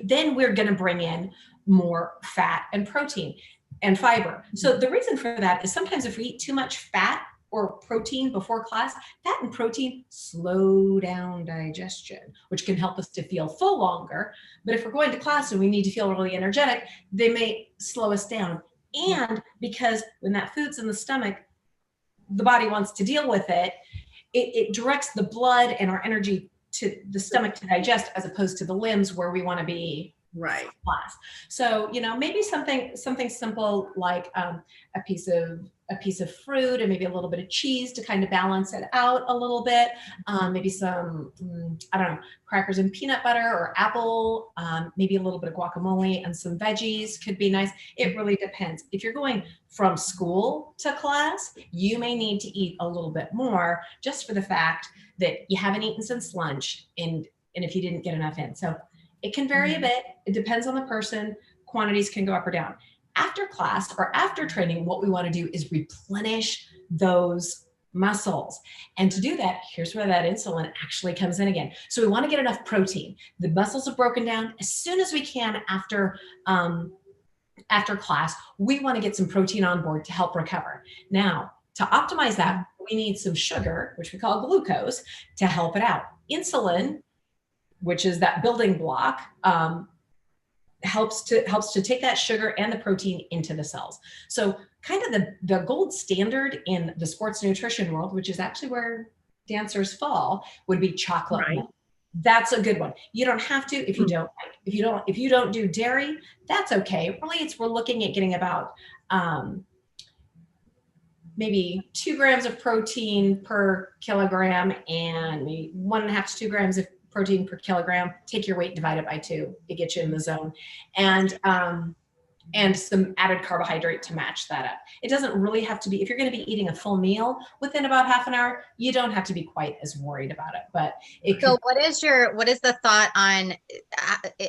then we're going to bring in more fat and protein and fiber. So the reason for that is sometimes if we eat too much fat or protein before class, fat and protein slow down digestion, which can help us to feel full longer. But if we're going to class and we need to feel really energetic, they may slow us down. And because when that food's in the stomach, the body wants to deal with it, it directs the blood and our energy to the stomach to digest, as opposed to the limbs where we want to be Right. class. So, you know, maybe something simple like a piece of fruit and maybe a little bit of cheese to kind of balance it out a little bit. Maybe some, I don't know, crackers and peanut butter or apple, maybe a little bit of guacamole and some veggies could be nice. It really depends. If you're going from school to class, you may need to eat a little bit more just for the fact that you haven't eaten since lunch and if you didn't get enough in. So it can vary a bit. It depends on the person. Quantities can go up or down. After class or after training, what we want to do is replenish those muscles. And to do that, here's where that insulin actually comes in again. So we want to get enough protein. The muscles are broken down as soon as we can after class. We want to get some protein on board to help recover. Now, to optimize that, we need some sugar, which we call glucose, to help it out. Insulin, which is that building block, helps to take that sugar and the protein into the cells. So kind of the gold standard in the sports nutrition world, which is actually where dancers fall, would be chocolate milk. That's a good one. You don't have to if you don't do dairy, that's okay. Really, we're looking at getting about maybe 2 grams of protein per kilogram and maybe 1.5 to 2 grams of protein per kilogram. Take your weight, divide it by 2. It gets you in the zone. And some added carbohydrate to match that up. It doesn't really have to be, if you're going to be eating a full meal within about half an hour, you don't have to be quite as worried about it. But so what is the thought on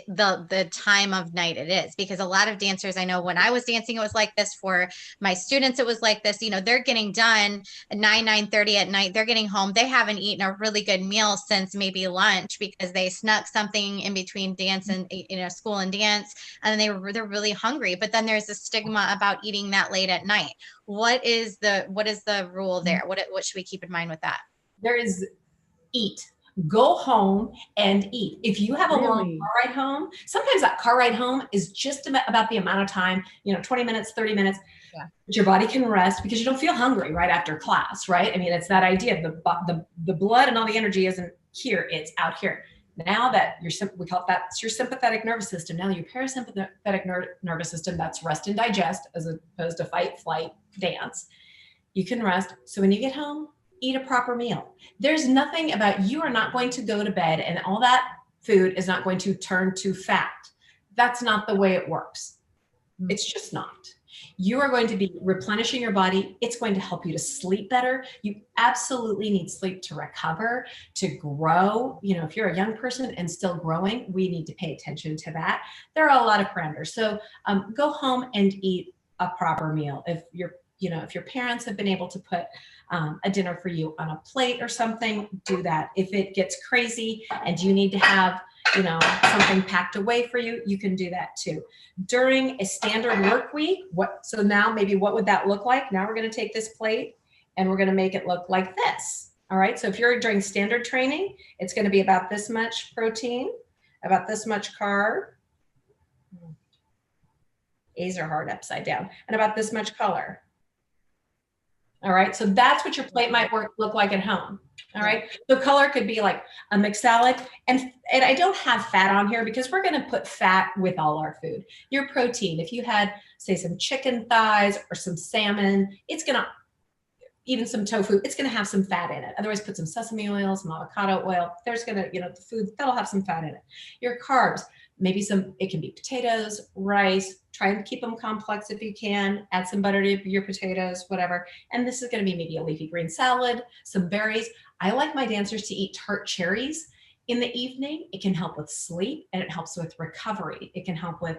the time of night it is? Because a lot of dancers, I know when I was dancing, it was like this. For my students, it was like this. You know, they're getting done at 9:30 at night. They're getting home. They haven't eaten a really good meal since maybe lunch because they snuck something in between dance and, you know, school and dance, and they're really hungry. But then there's a stigma about eating that late at night. What is the rule there? What should we keep in mind with that? There is eat. Go home and eat. If you have a long car ride home, sometimes that car ride home is just about the amount of time, 20 minutes, 30 minutes. Yeah. But your body can rest because you don't feel hungry right after class, right? I mean, it's that idea. The blood and all the energy isn't here, it's out here. Now that we call it that's your sympathetic nervous system. Now your parasympathetic nervous system, that's rest and digest as opposed to fight, flight, dance. You can rest. So when you get home, eat a proper meal. There's nothing about, you are not going to go to bed and all that food is not going to turn to fat. That's not the way it works. It's just not. You are going to be replenishing your body. It's going to help you to sleep better. You absolutely need sleep to recover, to grow. If you're a young person and still growing, we need to pay attention to that. There are a lot of parameters. So go home and eat a proper meal. If your parents have been able to put a dinner for you on a plate or something, do that. If it gets crazy and you need to have something packed away for you, you can do that too. During a standard work week, so now maybe what would that look like? Now we're going to take this plate and we're going to make it look like this. All right. So if you're doing standard training, it's going to be about this much protein, about this much carb. A's are hard upside down, and about this much color. All right. So that's what your plate might look like at home. All right. So color could be like a mixed salad. And I don't have fat on here because we're going to put fat with all our food. Your protein, if you had, say, some chicken thighs or some salmon, it's going to, even some tofu, it's going to have some fat in it. Otherwise, put some sesame oil, some avocado oil. There's going to, the food that'll have some fat in it. Your carbs, maybe it can be potatoes, rice. Try and keep them complex if you can. Add some butter to your potatoes, whatever. And this is going to be maybe a leafy green salad, some berries. I like my dancers to eat tart cherries in the evening. It can help with sleep and it helps with recovery. It can help with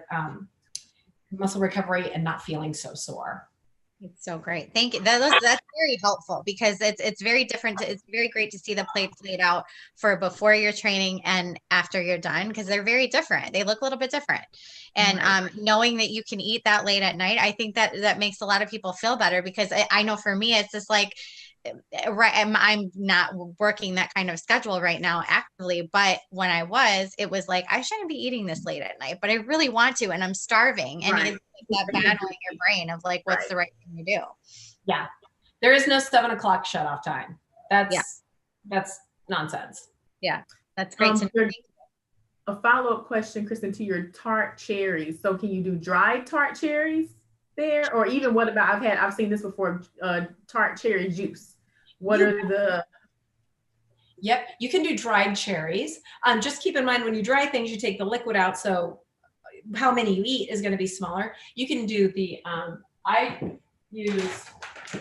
muscle recovery and not feeling so sore. It's so great. Thank you. That's very helpful because it's very different. It's very great to see the plate played out for before your training and after you're done, because they're very different. They look a little bit different. And knowing that you can eat that late at night, I think that makes a lot of people feel better, because I know for me, it's just like, right, I'm not working that kind of schedule right now actively, but when I was, it was like, I shouldn't be eating this late at night, but I really want to, and I'm starving. And it's like that battle in your brain of like, what's the right thing to do? Yeah. There is no 7 o'clock shut off time. That's nonsense. Yeah. That's great. a follow-up question, Kristen, to your tart cherries. So can you do dried tart cherries there? Or even what about, I've seen this before, tart cherry juice. What You are the Yep, you can do dried cherries. Just keep in mind when you dry things, you take the liquid out, so how many you eat is going to be smaller. You can do the, I use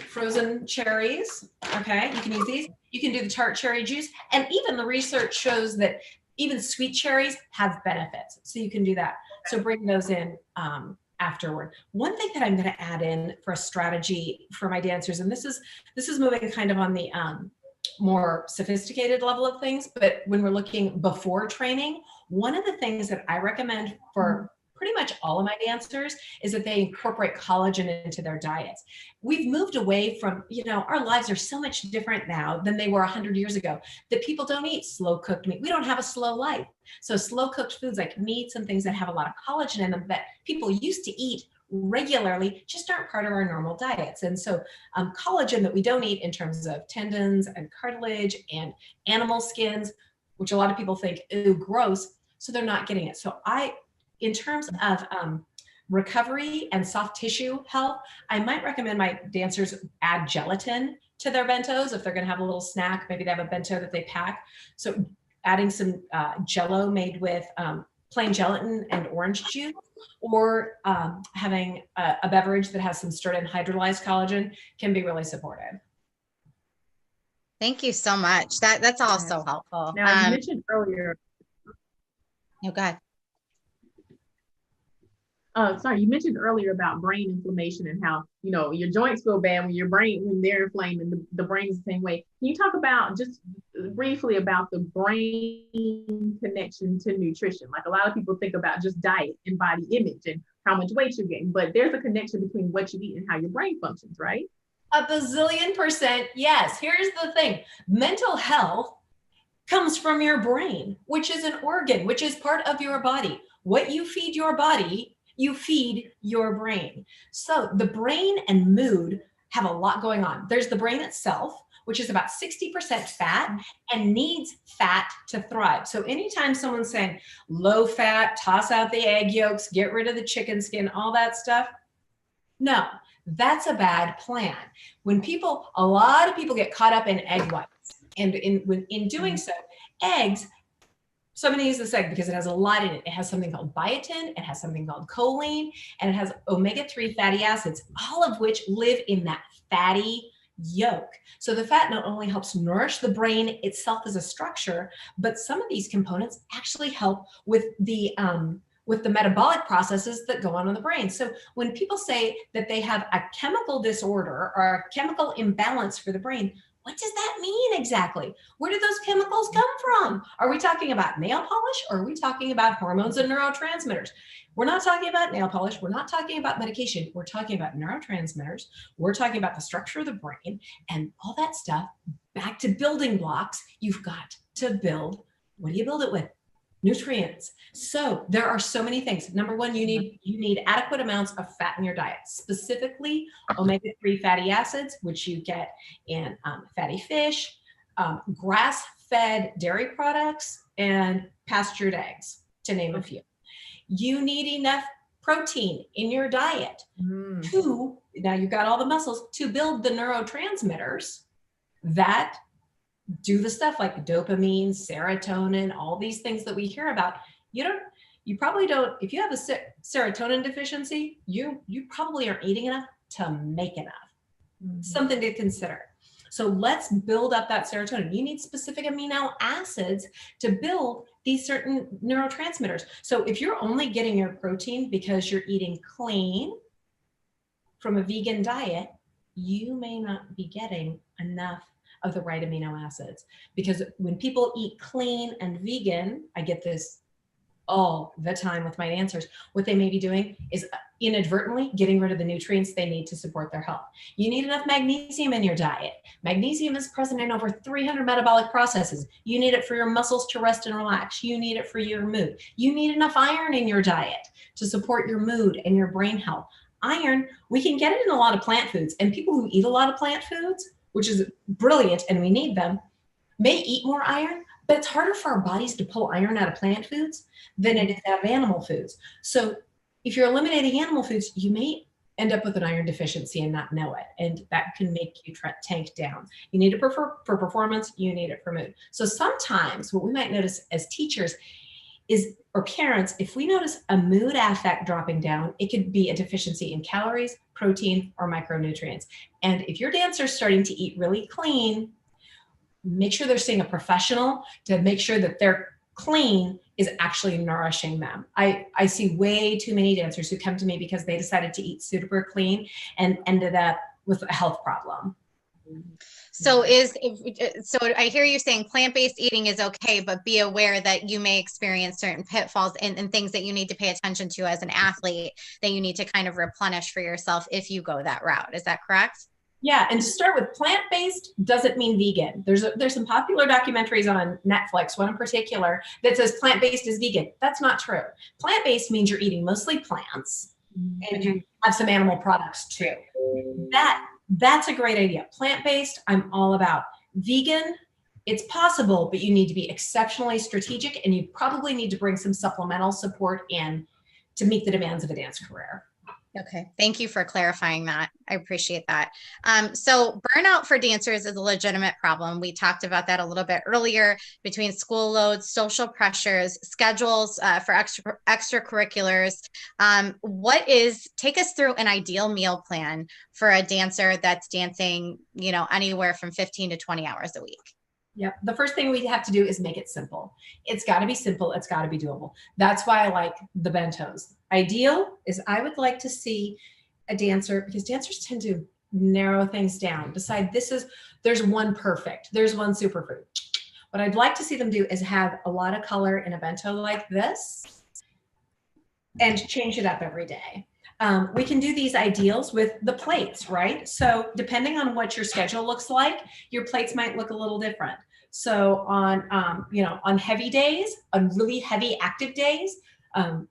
frozen cherries, okay? You can use these. You can do the tart cherry juice. And even the research shows that even sweet cherries have benefits. So you can do that. So bring those in afterward. One thing that I'm going to add in for a strategy for my dancers, and this is moving kind of on the more sophisticated level of things, but when we're looking before training, one of the things that I recommend for pretty much all of my dancers is that they incorporate collagen into their diets. We've moved away from, our lives are so much different now than they were 100 years ago, that people don't eat slow cooked meat. We don't have a slow life. So slow cooked foods like meats and things that have a lot of collagen in them that people used to eat regularly just aren't part of our normal diets. And so collagen that we don't eat in terms of tendons and cartilage and animal skins, which a lot of people think, ooh, gross, so they're not getting it. So in terms of recovery and soft tissue health, I might recommend my dancers add gelatin to their bentos. If they're going to have a little snack, maybe they have a bento that they pack. So adding some Jello made with plain gelatin and orange juice, or having a beverage that has some stirred in hydrolyzed collagen can be really supportive. Thank you so much. That's all so helpful. Now, you mentioned earlier. Oh, God. You mentioned earlier about brain inflammation and how, your joints feel bad when they're inflamed, and the brain is the same way. Can you talk about just briefly about the brain connection to nutrition? Like, a lot of people think about just diet and body image and how much weight you're getting, but there's a connection between what you eat and how your brain functions, right? A bazillion %. Yes. Here's the thing. Mental health comes from your brain, which is an organ, which is part of your body. What you feed your body, you feed your brain. So the brain and mood have a lot going on. There's the brain itself, which is about 60% fat and needs fat to thrive. So anytime someone's saying low fat, toss out the egg yolks, get rid of the chicken skin, all that stuff, no, that's a bad plan. A lot of people get caught up in egg whites. And in doing so, eggs, so I'm going to use this egg because it has a lot in it. It has something called biotin, it has something called choline, and it has omega-3 fatty acids, all of which live in that fatty yolk. So the fat not only helps nourish the brain itself as a structure, but some of these components actually help with the metabolic processes that go on in the brain. So when people say that they have a chemical disorder or a chemical imbalance for the brain, what does that mean exactly? Where do those chemicals come from? Are we talking about nail polish, or are we talking about hormones and neurotransmitters? We're not talking about nail polish. We're not talking about medication. We're talking about neurotransmitters. We're talking about the structure of the brain and all that stuff. Back to building blocks. You've got to build. What do you build it with? Nutrients. So there are so many things. Number one, you need adequate amounts of fat in your diet, specifically omega-3 fatty acids, which you get in fatty fish, grass-fed dairy products, and pastured eggs, to name a few. You need enough protein in your diet now you've got all the muscles to build the neurotransmitters that do the stuff like dopamine, serotonin, all these things that we hear about. You probably don't, if you have a serotonin deficiency, you probably aren't eating enough to make enough. Something to consider. So let's build up that serotonin. You need specific amino acids to build these certain neurotransmitters. So if you're only getting your protein because you're eating clean from a vegan diet, you may not be getting enough of the right amino acids. Because when people eat clean and vegan, I get this all the time with my dancers, what they may be doing is inadvertently getting rid of the nutrients they need to support their health. You need enough magnesium in your diet. Magnesium is present in over 300 metabolic processes. You need it for your muscles to rest and relax. You need it for your mood. You need enough iron in your diet to support your mood and your brain health. Iron, we can get it in a lot of plant foods, and people who eat a lot of plant foods, which is brilliant and we need them, may eat more iron, but it's harder for our bodies to pull iron out of plant foods than it is out of animal foods. So if you're eliminating animal foods, you may end up with an iron deficiency and not know it. And that can make you tank down. You need it for performance, you need it for mood. So sometimes what we might notice as teachers is, or parents, if we notice a mood affect dropping down, it could be a deficiency in calories, protein, or micronutrients. And if your dancer's starting to eat really clean, make sure they're seeing a professional to make sure that their clean is actually nourishing them. I see way too many dancers who come to me because they decided to eat super clean and ended up with a health problem. So so I hear you saying plant-based eating is okay, but be aware that you may experience certain pitfalls and things that you need to pay attention to as an athlete that you need to kind of replenish for yourself if you go that route. Is that correct? Yeah, and to start with, plant-based doesn't mean vegan. There's some popular documentaries on Netflix, one in particular, that says plant-based is vegan. That's not true. Plant-based means you're eating mostly plants and you have some animal products too. That's a great idea. Plant-based, I'm all about. Vegan, it's possible, but you need to be exceptionally strategic and you probably need to bring some supplemental support in to meet the demands of a dance career. Okay. Thank you for clarifying that. I appreciate that. So burnout for dancers is a legitimate problem. We talked about that a little bit earlier between school loads, social pressures, schedules for extracurriculars. Take us through an ideal meal plan for a dancer that's dancing, anywhere from 15 to 20 hours a week. Yep. The first thing we have to do is make it simple. It's got to be simple. It's got to be doable. That's why I like the bentos. Ideal is I would like to see a dancer, because dancers tend to narrow things down, decide there's one perfect, there's one superfood. What I'd like to see them do is have a lot of color in a bento like this and change it up every day. We can do these ideals with the plates, right? So depending on what your schedule looks like, your plates might look a little different. So on heavy days, on really heavy active days,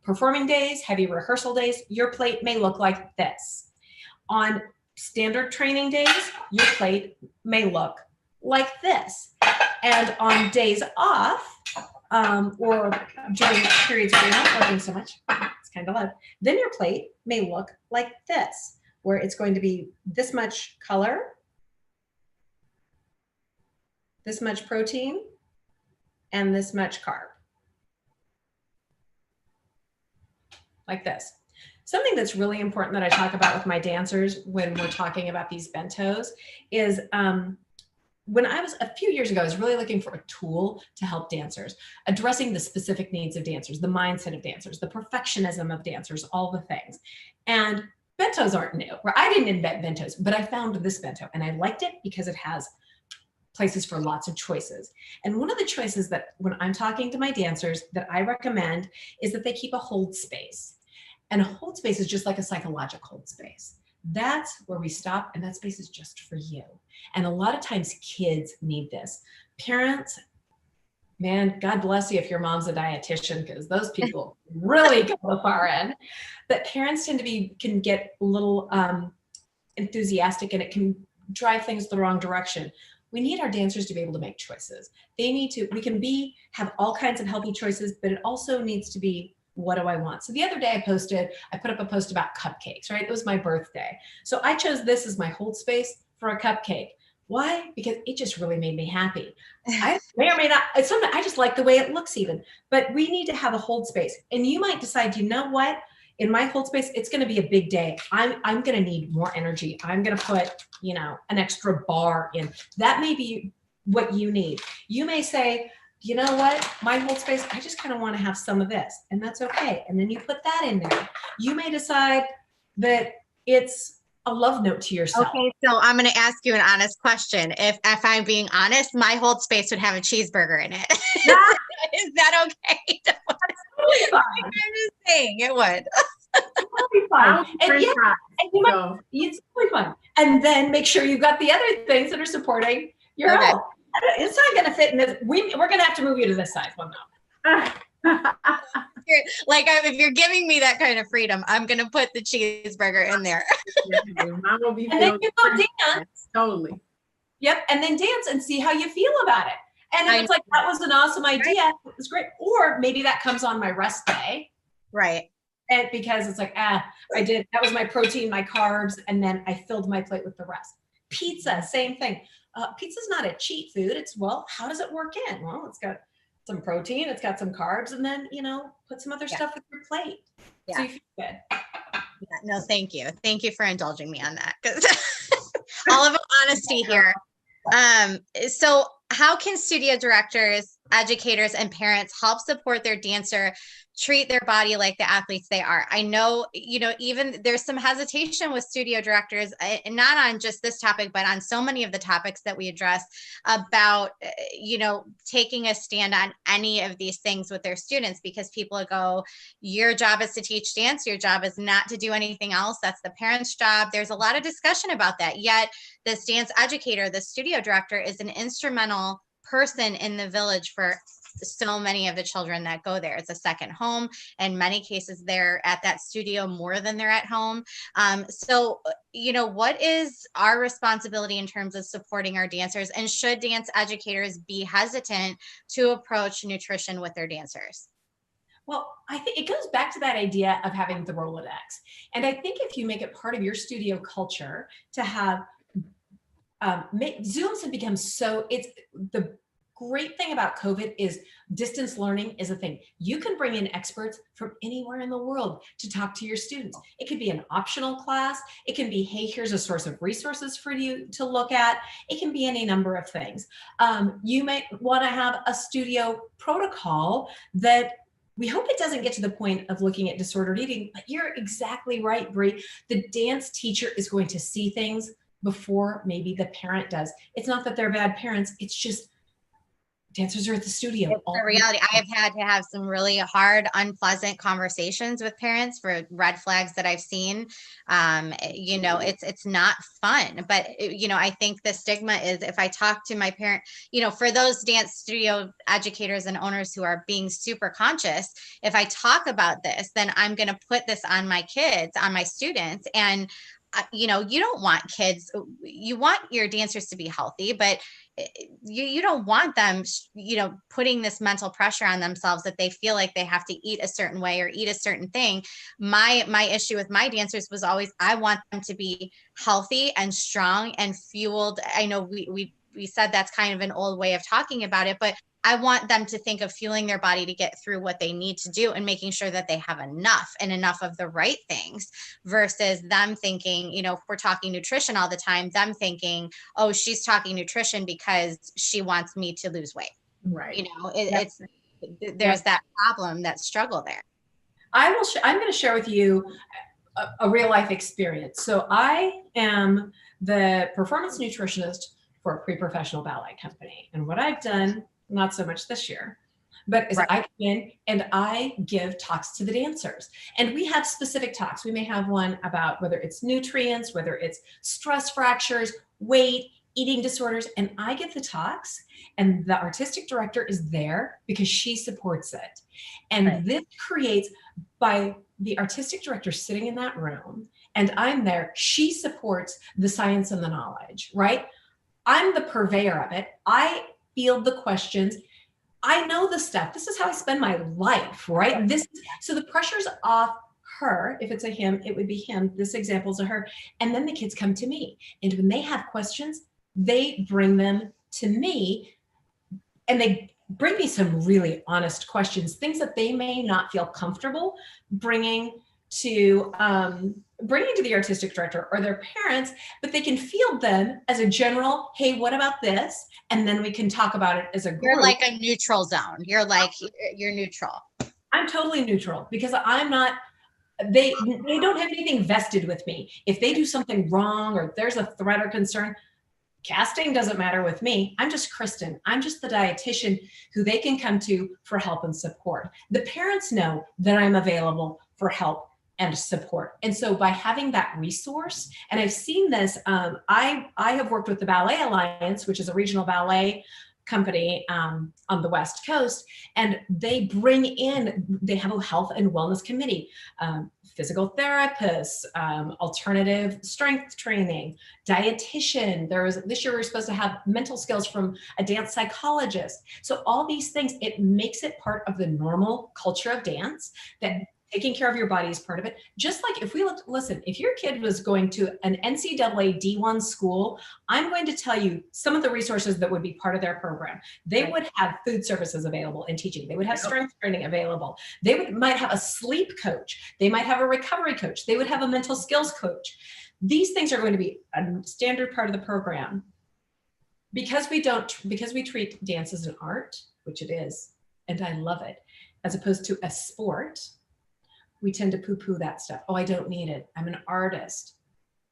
performing days, heavy rehearsal days, your plate may look like this. On standard training days, your plate may look like this. And on days off, or during periods where you're not working so much, it's kind of loud, then your plate may look like this, where it's going to be this much color, this much protein, and this much carb. Like this. Something that's really important that I talk about with my dancers when we're talking about these bentos is when I was a few years ago, I was really looking for a tool to help dancers, addressing the specific needs of dancers, the mindset of dancers, the perfectionism of dancers, all the things. And bentos aren't new. I didn't invent bentos, but I found this bento and I liked it because it has places for lots of choices. And one of the choices that when I'm talking to my dancers that I recommend is that they keep a hold space. And a hold space is just like a psychological hold space. That's where we stop, and that space is just for you. And a lot of times kids need this. Parents, man, God bless you if your mom's a dietitian, because those people really go the far end. But parents can get a little enthusiastic, and it can drive things the wrong direction. We need our dancers to be able to make choices. We can have all kinds of healthy choices, but it also needs to be, what do I want? So the other day I put up a post about cupcakes, right? It was my birthday. So I chose this as my hold space for a cupcake. Why? Because it just really made me happy. I may or may not, sometimes I just like the way it looks even, but we need to have a hold space. And you might decide, you know what? In my hold space, it's going to be a big day. I'm going to need more energy. I'm going to put, an extra bar in. That may be what you need. You may say, you know what, my hold space, I just kind of want to have some of this, and that's okay. And then you put that in there. You may decide that it's a love note to yourself. Okay, so I'm going to ask you an honest question. If I'm being honest, my hold space would have a cheeseburger in it. Is that okay? That's totally fine. I'm just saying it would. Totally fine. It's totally fun. And then make sure you've got the other things that are supporting your health. It's not going to fit in this. We're going to have to move you to this size. Well, no. Like, if you're giving me that kind of freedom, I'm going to put the cheeseburger in there. And then you go dance. Totally. Yep. And then dance and see how you feel about it. And if it's like, that was an awesome idea, it was great. Or maybe that comes on my rest day. Right. And because it's like, that was my protein, my carbs, and then I filled my plate with the rest. Pizza, same thing. Pizza's not a cheat food. It's, well, how does it work in? Well, it's got some protein, it's got some carbs, and then, put some other stuff with your plate. Yeah. So you feel good. Yeah, no, thank you. Thank you for indulging me on that. Because all of honesty here. So how can studio directors, educators, and parents help support their dancer treat their body like the athletes they are? I know, even there's some hesitation with studio directors, not on just this topic, but on so many of the topics that we address about, taking a stand on any of these things with their students, because people go, your job is to teach dance. Your job is not to do anything else. That's the parent's job. There's a lot of discussion about that. Yet this dance educator, the studio director, is an instrumental person in the village for so many of the children that go there. It's a second home. In many cases, they're at that studio more than they're at home. So, what is our responsibility in terms of supporting our dancers? And should dance educators be hesitant to approach nutrition with their dancers? Well, I think it goes back to that idea of having the Rolodex. And I think if you make it part of your studio culture to have, Zooms have become it's the great thing about COVID is distance learning is a thing. You can bring in experts from anywhere in the world to talk to your students. It could be an optional class. It can be, hey, here's a source of resources for you to look at. It can be any number of things. You might want to have a studio protocol that we hope it doesn't get to the point of looking at disordered eating, but you're exactly right, Bree. The dance teacher is going to see things before maybe the parent does. It's not that they're bad parents. It's just dancers are at the studio. It's the reality. I have had to have some really hard, unpleasant conversations with parents for red flags that I've seen. It's not fun, but I think the stigma is, if I talk to my parent, for those dance studio educators and owners who are being super conscious, if I talk about this, then I'm going to put this on my kids, on my students. And you don't want kids, you want your dancers to be healthy, but you don't want them, putting this mental pressure on themselves that they feel like they have to eat a certain way or eat a certain thing. My issue with my dancers was always, I want them to be healthy and strong and fueled. I know we said that's kind of an old way of talking about it, but I want them to think of fueling their body to get through what they need to do and making sure that they have enough and enough of the right things, versus them thinking, if we're talking nutrition all the time, them thinking, oh, she's talking nutrition because she wants me to lose weight. Right. There's that problem, that struggle there. I'm going to share with you a real life experience. So I am the performance nutritionist for a pre-professional ballet company. And what I've done, not so much this year, but is I come in and I give talks to the dancers. And we have specific talks. We may have one about whether it's nutrients, whether it's stress fractures, weight, eating disorders. And I give the talks, and the artistic director is there because she supports it. And this creates, by the artistic director sitting in that room and I'm there, she supports the science and the knowledge, right? I'm the purveyor of it. I field the questions. I know the stuff. This is how I spend my life, right? So the pressure's off her. If it's a him, it would be him. This example's a her. And then the kids come to me. And when they have questions, they bring them to me, and they bring me some really honest questions, things that they may not feel comfortable bringing to the artistic director or their parents, but they can field them as a general, hey, what about this? And then we can talk about it as a group. You're like a neutral zone. You're neutral. I'm totally neutral because I'm not, they don't have anything vested with me. If they do something wrong or there's a threat or concern, casting doesn't matter with me. I'm just Kristen. I'm just the dietitian who they can come to for help and support. The parents know that I'm available for help and support. And so by having that resource, and I've seen this, I have worked with the Ballet Alliance, which is a regional ballet company on the West Coast, and they have a health and wellness committee, physical therapists, alternative strength training, dietitian. This year we're supposed to have mental skills from a dance psychologist. So all these things, it makes it part of the normal culture of dance, that taking care of your body is part of it. Just like if we listen, if your kid was going to an NCAA D1 school, I'm going to tell you some of the resources that would be part of their program. They would have food services available in teaching. They would have strength training available. They might have a sleep coach. They might have a recovery coach. They would have a mental skills coach. These things are going to be a standard part of the program. Because we treat dance as an art, which it is, and I love it, as opposed to a sport, we tend to poo-poo that stuff. Oh, I don't need it. I'm an artist.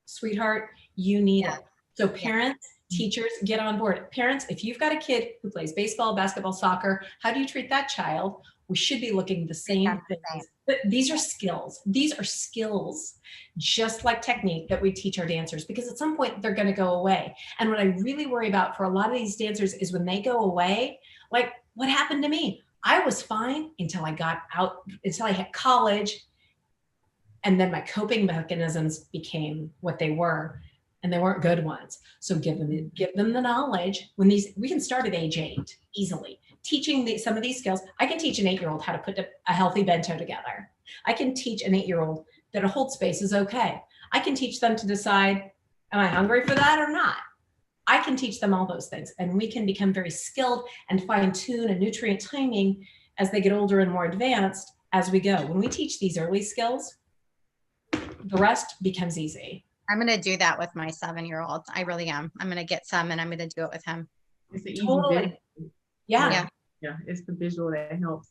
Sweetheart, you need it. So parents, teachers, get on board. Parents, if you've got a kid who plays baseball, basketball, soccer, how do you treat that child? We should be looking the same things. But these are skills. These are skills, just like technique, that we teach our dancers, because at some point they're going to go away. And what I really worry about for a lot of these dancers is when they go away, like what happened to me? I was fine until I got out, until I hit college. And then my coping mechanisms became what they were, and they weren't good ones. So give them the knowledge. We can start at age 8 easily. Teaching some of these skills. I can teach an 8-year-old how to put a healthy bento together. I can teach an 8-year-old that a hold space is okay. I can teach them to decide, am I hungry for that or not? I can teach them all those things, and we can become very skilled and fine tune and nutrient timing as they get older and more advanced as we go. When we teach these early skills, the rest becomes easy. I'm going to do that with my 7-year-old. I really am. I'm going to get some and I'm going to do it with him. It's an easy visual. Yeah. It's the visual that helps.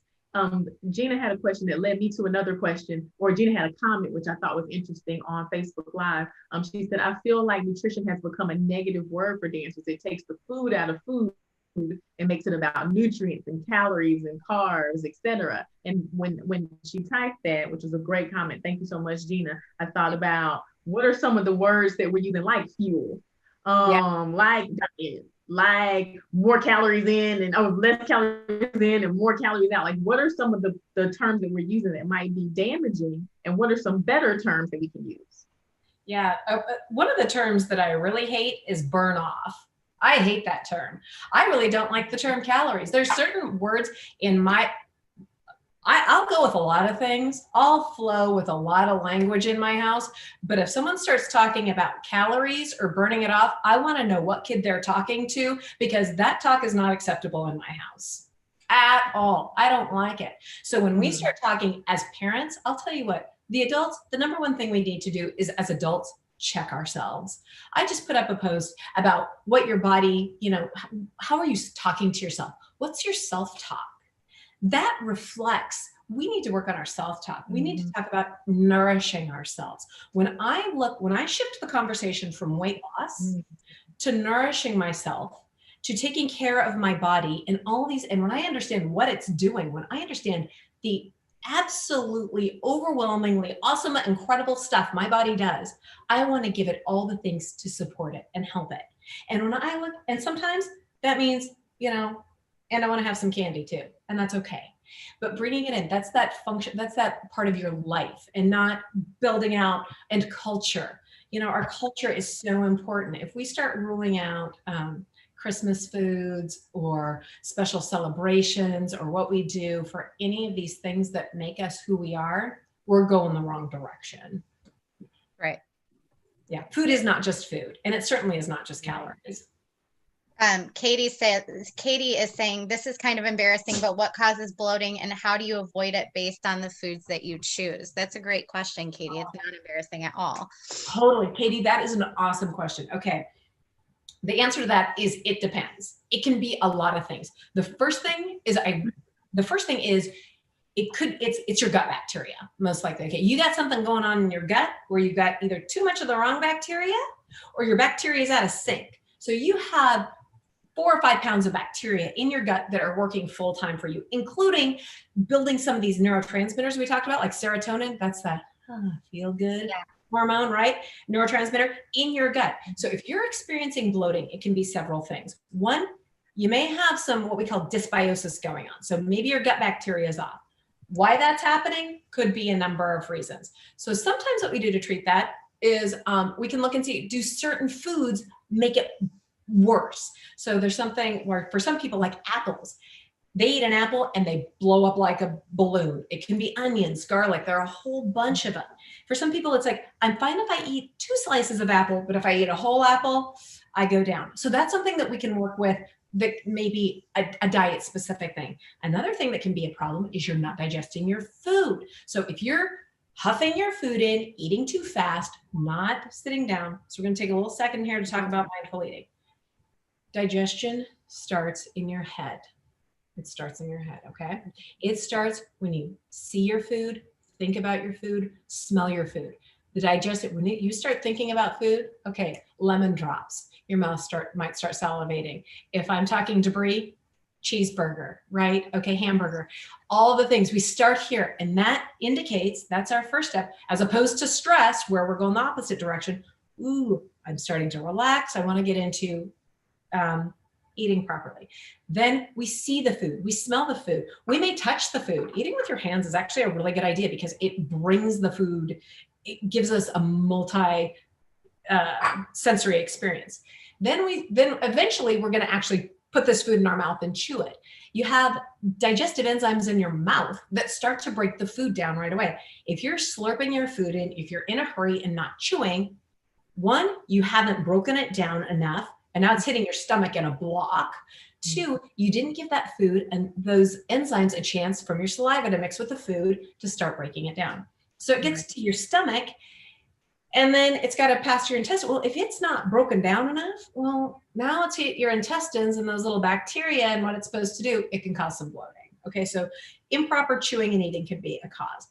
Gina had a question that led me to another question, or Gina had a comment, which I thought was interesting on Facebook Live. She said, I feel like nutrition has become a negative word for dancers. It takes the food out of food and makes it about nutrients and calories and carbs, etc. And when she typed that, which was a great comment, thank you so much, Gina, I thought about what are some of the words that we're using, like fuel, like diet, like more calories in and less calories in and more calories out. Like, what are some of the terms that we're using that might be damaging, and what are some better terms that we can use? Yeah, one of the terms that I really hate is burn off. I hate that term. I really don't like the term calories. There's certain words in I'll go with a lot of things. I'll flow with a lot of language in my house. But if someone starts talking about calories or burning it off, I want to know what kid they're talking to, because that talk is not acceptable in my house at all. I don't like it. So when we start talking as parents, I'll tell you what, the adults, the number one thing we need to do is, as adults, check ourselves. I just put up a post about what your body, how are you talking to yourself? What's your self-talk? That reflects, we need to work on our self-talk. We need to talk about nourishing ourselves. When I shift the conversation from weight loss to nourishing myself, to taking care of my body and all these, and when I understand what it's doing, when I understand the absolutely overwhelmingly awesome, incredible stuff my body does, I want to give it all the things to support it and help it. And when I look, and sometimes that means, and I want to have some candy too, and that's okay. But bringing it in, that's that function, that's that part of your life, and not building out and culture. Our culture is so important. If we start ruling out Christmas foods or special celebrations or what we do for any of these things that make us who we are, we're going the wrong direction. Right. Yeah. Food is not just food, and it certainly is not just calories. Katie is saying, this is kind of embarrassing, but what causes bloating and how do you avoid it based on the foods that you choose? That's a great question, Katie. It's not embarrassing at all. Totally, Katie, that is an awesome question. Okay. The answer to that is it depends. It can be a lot of things. The first thing is it's your gut bacteria, most likely. Okay, you got something going on in your gut where you've got either too much of the wrong bacteria or your bacteria is out of sync. So you have 4 or 5 pounds of bacteria in your gut that are working full time for you, including building some of these neurotransmitters we talked about, like serotonin. That's that feel good hormone, right? Neurotransmitter in your gut. So if you're experiencing bloating, it can be several things. One, you may have some what we call dysbiosis going on. So maybe your gut bacteria is off. Why that's happening could be a number of reasons. So sometimes what we do to treat that is we can look and see, do certain foods make it worse? So there's something where for some people, like apples, they eat an apple and they blow up like a balloon. It can be onions, garlic. There are a whole bunch of them. For some people, it's like, I'm fine if I eat 2 slices of apple, but if I eat a whole apple, I go down. So that's something that we can work with, that may be a diet specific thing. Another thing that can be a problem is you're not digesting your food. So if you're huffing your food in, eating too fast, not sitting down. So we're going to take a little second here to talk about mindful eating. Digestion starts in your head. It starts in your head, okay? It starts when you see your food, think about your food, smell your food. The digestive, when you start thinking about food, okay, lemon drops, your mouth might start salivating. If I'm talking debris, cheeseburger, right? Okay, hamburger, all the things. We start here, and that indicates that's our first step, as opposed to stress, where we're going the opposite direction. Ooh, I'm starting to relax. I want to get into eating properly. Then we see the food, we smell the food, we may touch the food. Eating with your hands is actually a really good idea because it brings the food, it gives us a multi sensory experience. Then eventually we're going to actually put this food in our mouth and chew it. You have digestive enzymes in your mouth that start to break the food down right away. If you're slurping your food in, if you're in a hurry and not chewing, one, you haven't broken it down enough, and now it's hitting your stomach in a block. Two, you didn't give that food and those enzymes a chance from your saliva to mix with the food to start breaking it down. So it gets to your stomach, and then it's got to pass your intestine. Well, if it's not broken down enough, well, now it's hit your intestines and those little bacteria, and what it's supposed to do, it can cause some bloating. Okay, so improper chewing and eating can be a cause.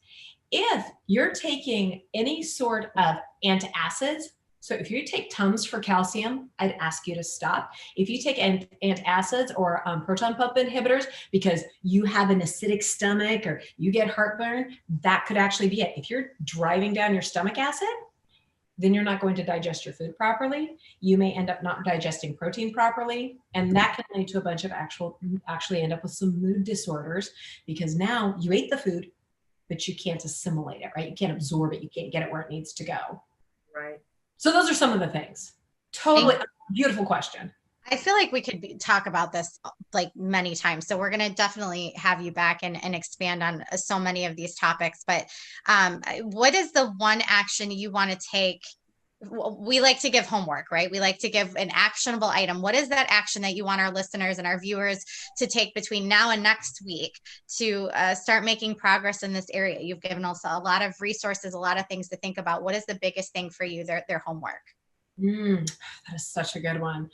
If you're taking any sort of antacids, so if you take Tums for calcium, I'd ask you to stop. If you take antacids or proton pump inhibitors because you have an acidic stomach or you get heartburn, that could actually be it. If you're driving down your stomach acid, then you're not going to digest your food properly. You may end up not digesting protein properly, and that can lead to a bunch of actually end up with some mood disorders, because now you ate the food, but you can't assimilate it, right? You can't absorb it. You can't get it where it needs to go. Right. So those are some of the things. Totally beautiful question. I feel like we could talk about this like many times. So we're going to definitely have you back and expand on so many of these topics. But what is the one action you want to take? We like to give homework, right? We like to give an actionable item. What is that action that you want our listeners and our viewers to take between now and next week to start making progress in this area? You've given us a lot of resources, a lot of things to think about. What is the biggest thing for you, their homework? That is such a good one.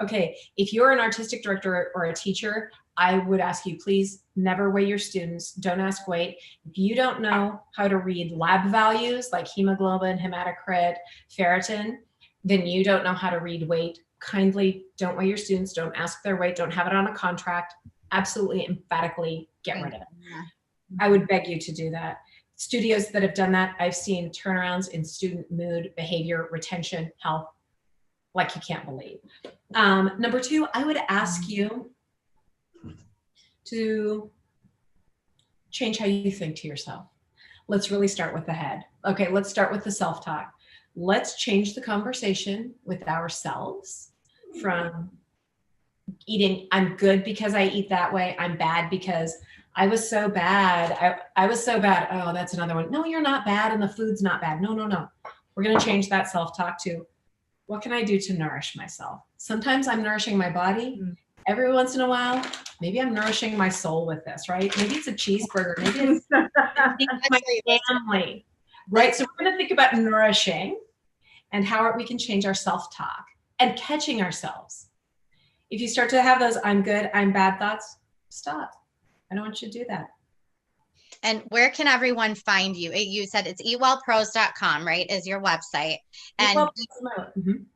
Okay, if you're an artistic director or a teacher, I would ask you, please never weigh your students. Don't ask weight. If you don't know how to read lab values like hemoglobin, hematocrit, ferritin, then you don't know how to read weight. Kindly don't weigh your students. Don't ask their weight. Don't have it on a contract. Absolutely, emphatically get rid of it. Yeah. I would beg you to do that. Studios that have done that, I've seen turnarounds in student mood, behavior, retention, health, like you can't believe. Number two, I would ask you to change how you think to yourself. Let's really start with the head. Okay, let's start with the self-talk. Let's change the conversation with ourselves from eating, I'm good because I eat that way, I'm bad because I was so bad. I was so bad. Oh, that's another one. No, you're not bad and the food's not bad. No. We're going to change that self-talk to, what can I do to nourish myself? Sometimes I'm nourishing my body. Every once in a while, maybe I'm nourishing my soul with this, right? Maybe it's a cheeseburger. Maybe it's my family, right? So we're going to think about nourishing and how we can change our self-talk and catching ourselves. If you start to have those I'm good, I'm bad thoughts, stop. I don't want you to do that. And where can everyone find you? You said it's eatwellpros.com, right? Is your website. And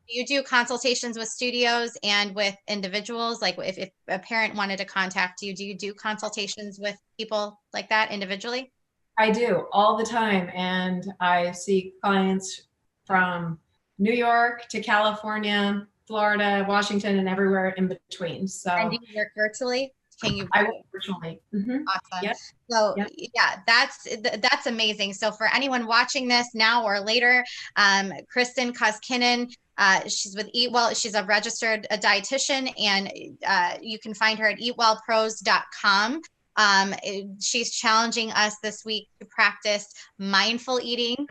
you do consultations with studios and with individuals. Like if a parent wanted to contact you, do you do consultations with people like that individually? I do all the time. And I see clients from New York to California, Florida, Washington, and everywhere in between. So, and do you work virtually? Can you? I will virtually. Awesome. Yep. So Yep. yeah, that's amazing. So for anyone watching this now or later, Kristen Koskinen, she's with Eat Well. She's a registered dietitian, and you can find her at eatwellpros.com. She's challenging us this week to practice mindful eating,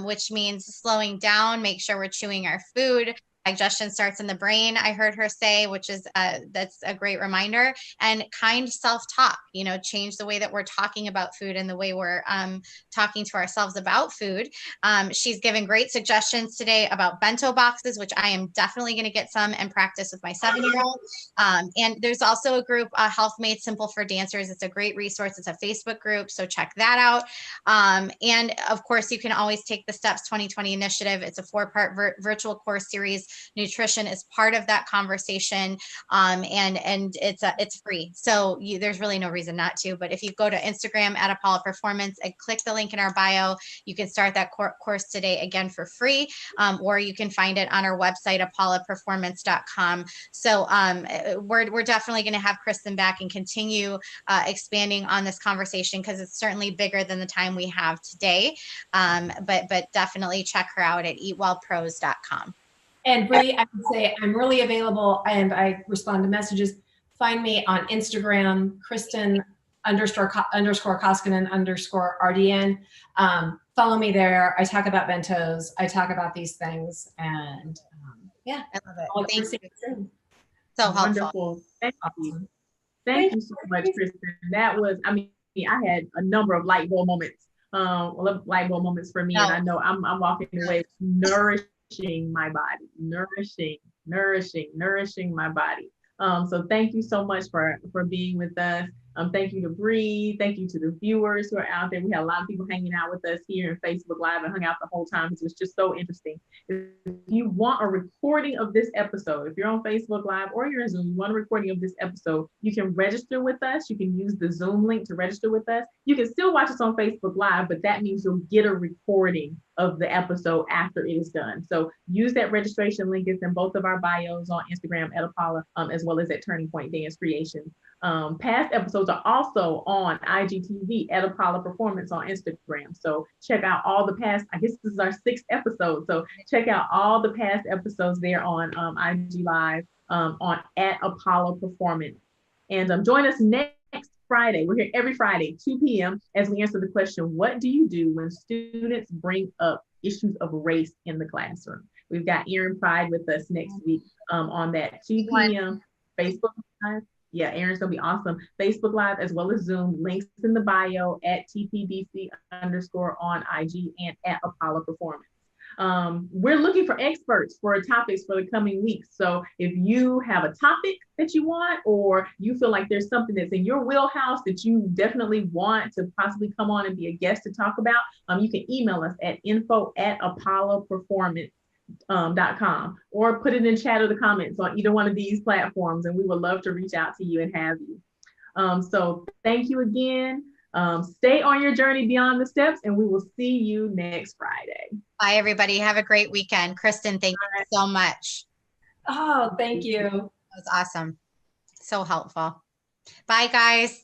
which means slowing down, make sure we're chewing our food. Digestion starts in the brain, I heard her say, which is that's a great reminder. And kind self-talk, change the way that we're talking about food and the way we're talking to ourselves about food. She's given great suggestions today about bento boxes, which I am definitely going to get some and practice with my 7-year-old. And there's also a group, Health Made Simple for Dancers. It's a great resource. It's a Facebook group, so check that out. And of course, you can always take the StEPS 2020 initiative. It's a 4-part virtual course series. Nutrition is part of that conversation, and it's free, so there's really no reason not to. But if you go to Instagram at Apollo Performance and click the link in our bio, you can start that course today, again for free, or you can find it on our website, apolloperformance.com. So we're definitely going to have Kristen back and continue expanding on this conversation, because it's certainly bigger than the time we have today. But definitely check her out at eatwellpros.com. And Bree, I would say I'm really available, and I respond to messages. Find me on Instagram, Kristen __ Koskinen _RDN. Follow me there. I talk about bentos. I talk about these things, and yeah, I love it. Thank you. So helpful. Wonderful. Thank you. Thank you so much, Kristen. That was, I had a number of light bulb moments. Light bulb moments for me, and I know I'm walking away nourishing my body, nourishing my body. So thank you so much for being with us. Thank you to Bree. Thank you to the viewers who are out there. We had a lot of people hanging out with us here in Facebook Live and hung out the whole time. It was just so interesting. If you want a recording of this episode, if you're on Facebook Live or you're in Zoom, you want a recording of this episode, you can register with us. You can use the Zoom link to register with us. You can still watch us on Facebook Live, but that means you'll get a recording of the episode after it is done. So use that registration link. It's in both of our bios on Instagram at Apollo, as well as at Turning Point Dance Creations. Past episodes are also on IGTV at Apollo Performance on Instagram. So check out all the past, I guess this is our 6th episode. So check out all the past episodes there on IG Live on at Apollo Performance. And join us next Friday. We're here every Friday, 2 p.m. as we answer the question, what do you do when students bring up issues of race in the classroom? We've got Erin Pride with us next week on that 2 p.m. Facebook Live. Yeah, Erin's gonna be awesome. Facebook Live as well as Zoom. Links in the bio at TPDC _ on IG and at Apollo Performance. We're looking for experts for topics for the coming weeks. So if you have a topic that you want, or you feel like there's something that's in your wheelhouse that you definitely want to possibly come on and be a guest to talk about, you can email us at info@apolloperformance.com, or put it in chat or the comments on either one of these platforms, and we would love to reach out to you and have you. So thank you again. Stay on your journey beyond the steps, and we will see you next Friday. Bye, everybody. Have a great weekend. Kristen, thank you so much. Oh, thank you. That was awesome. So helpful. Bye, guys.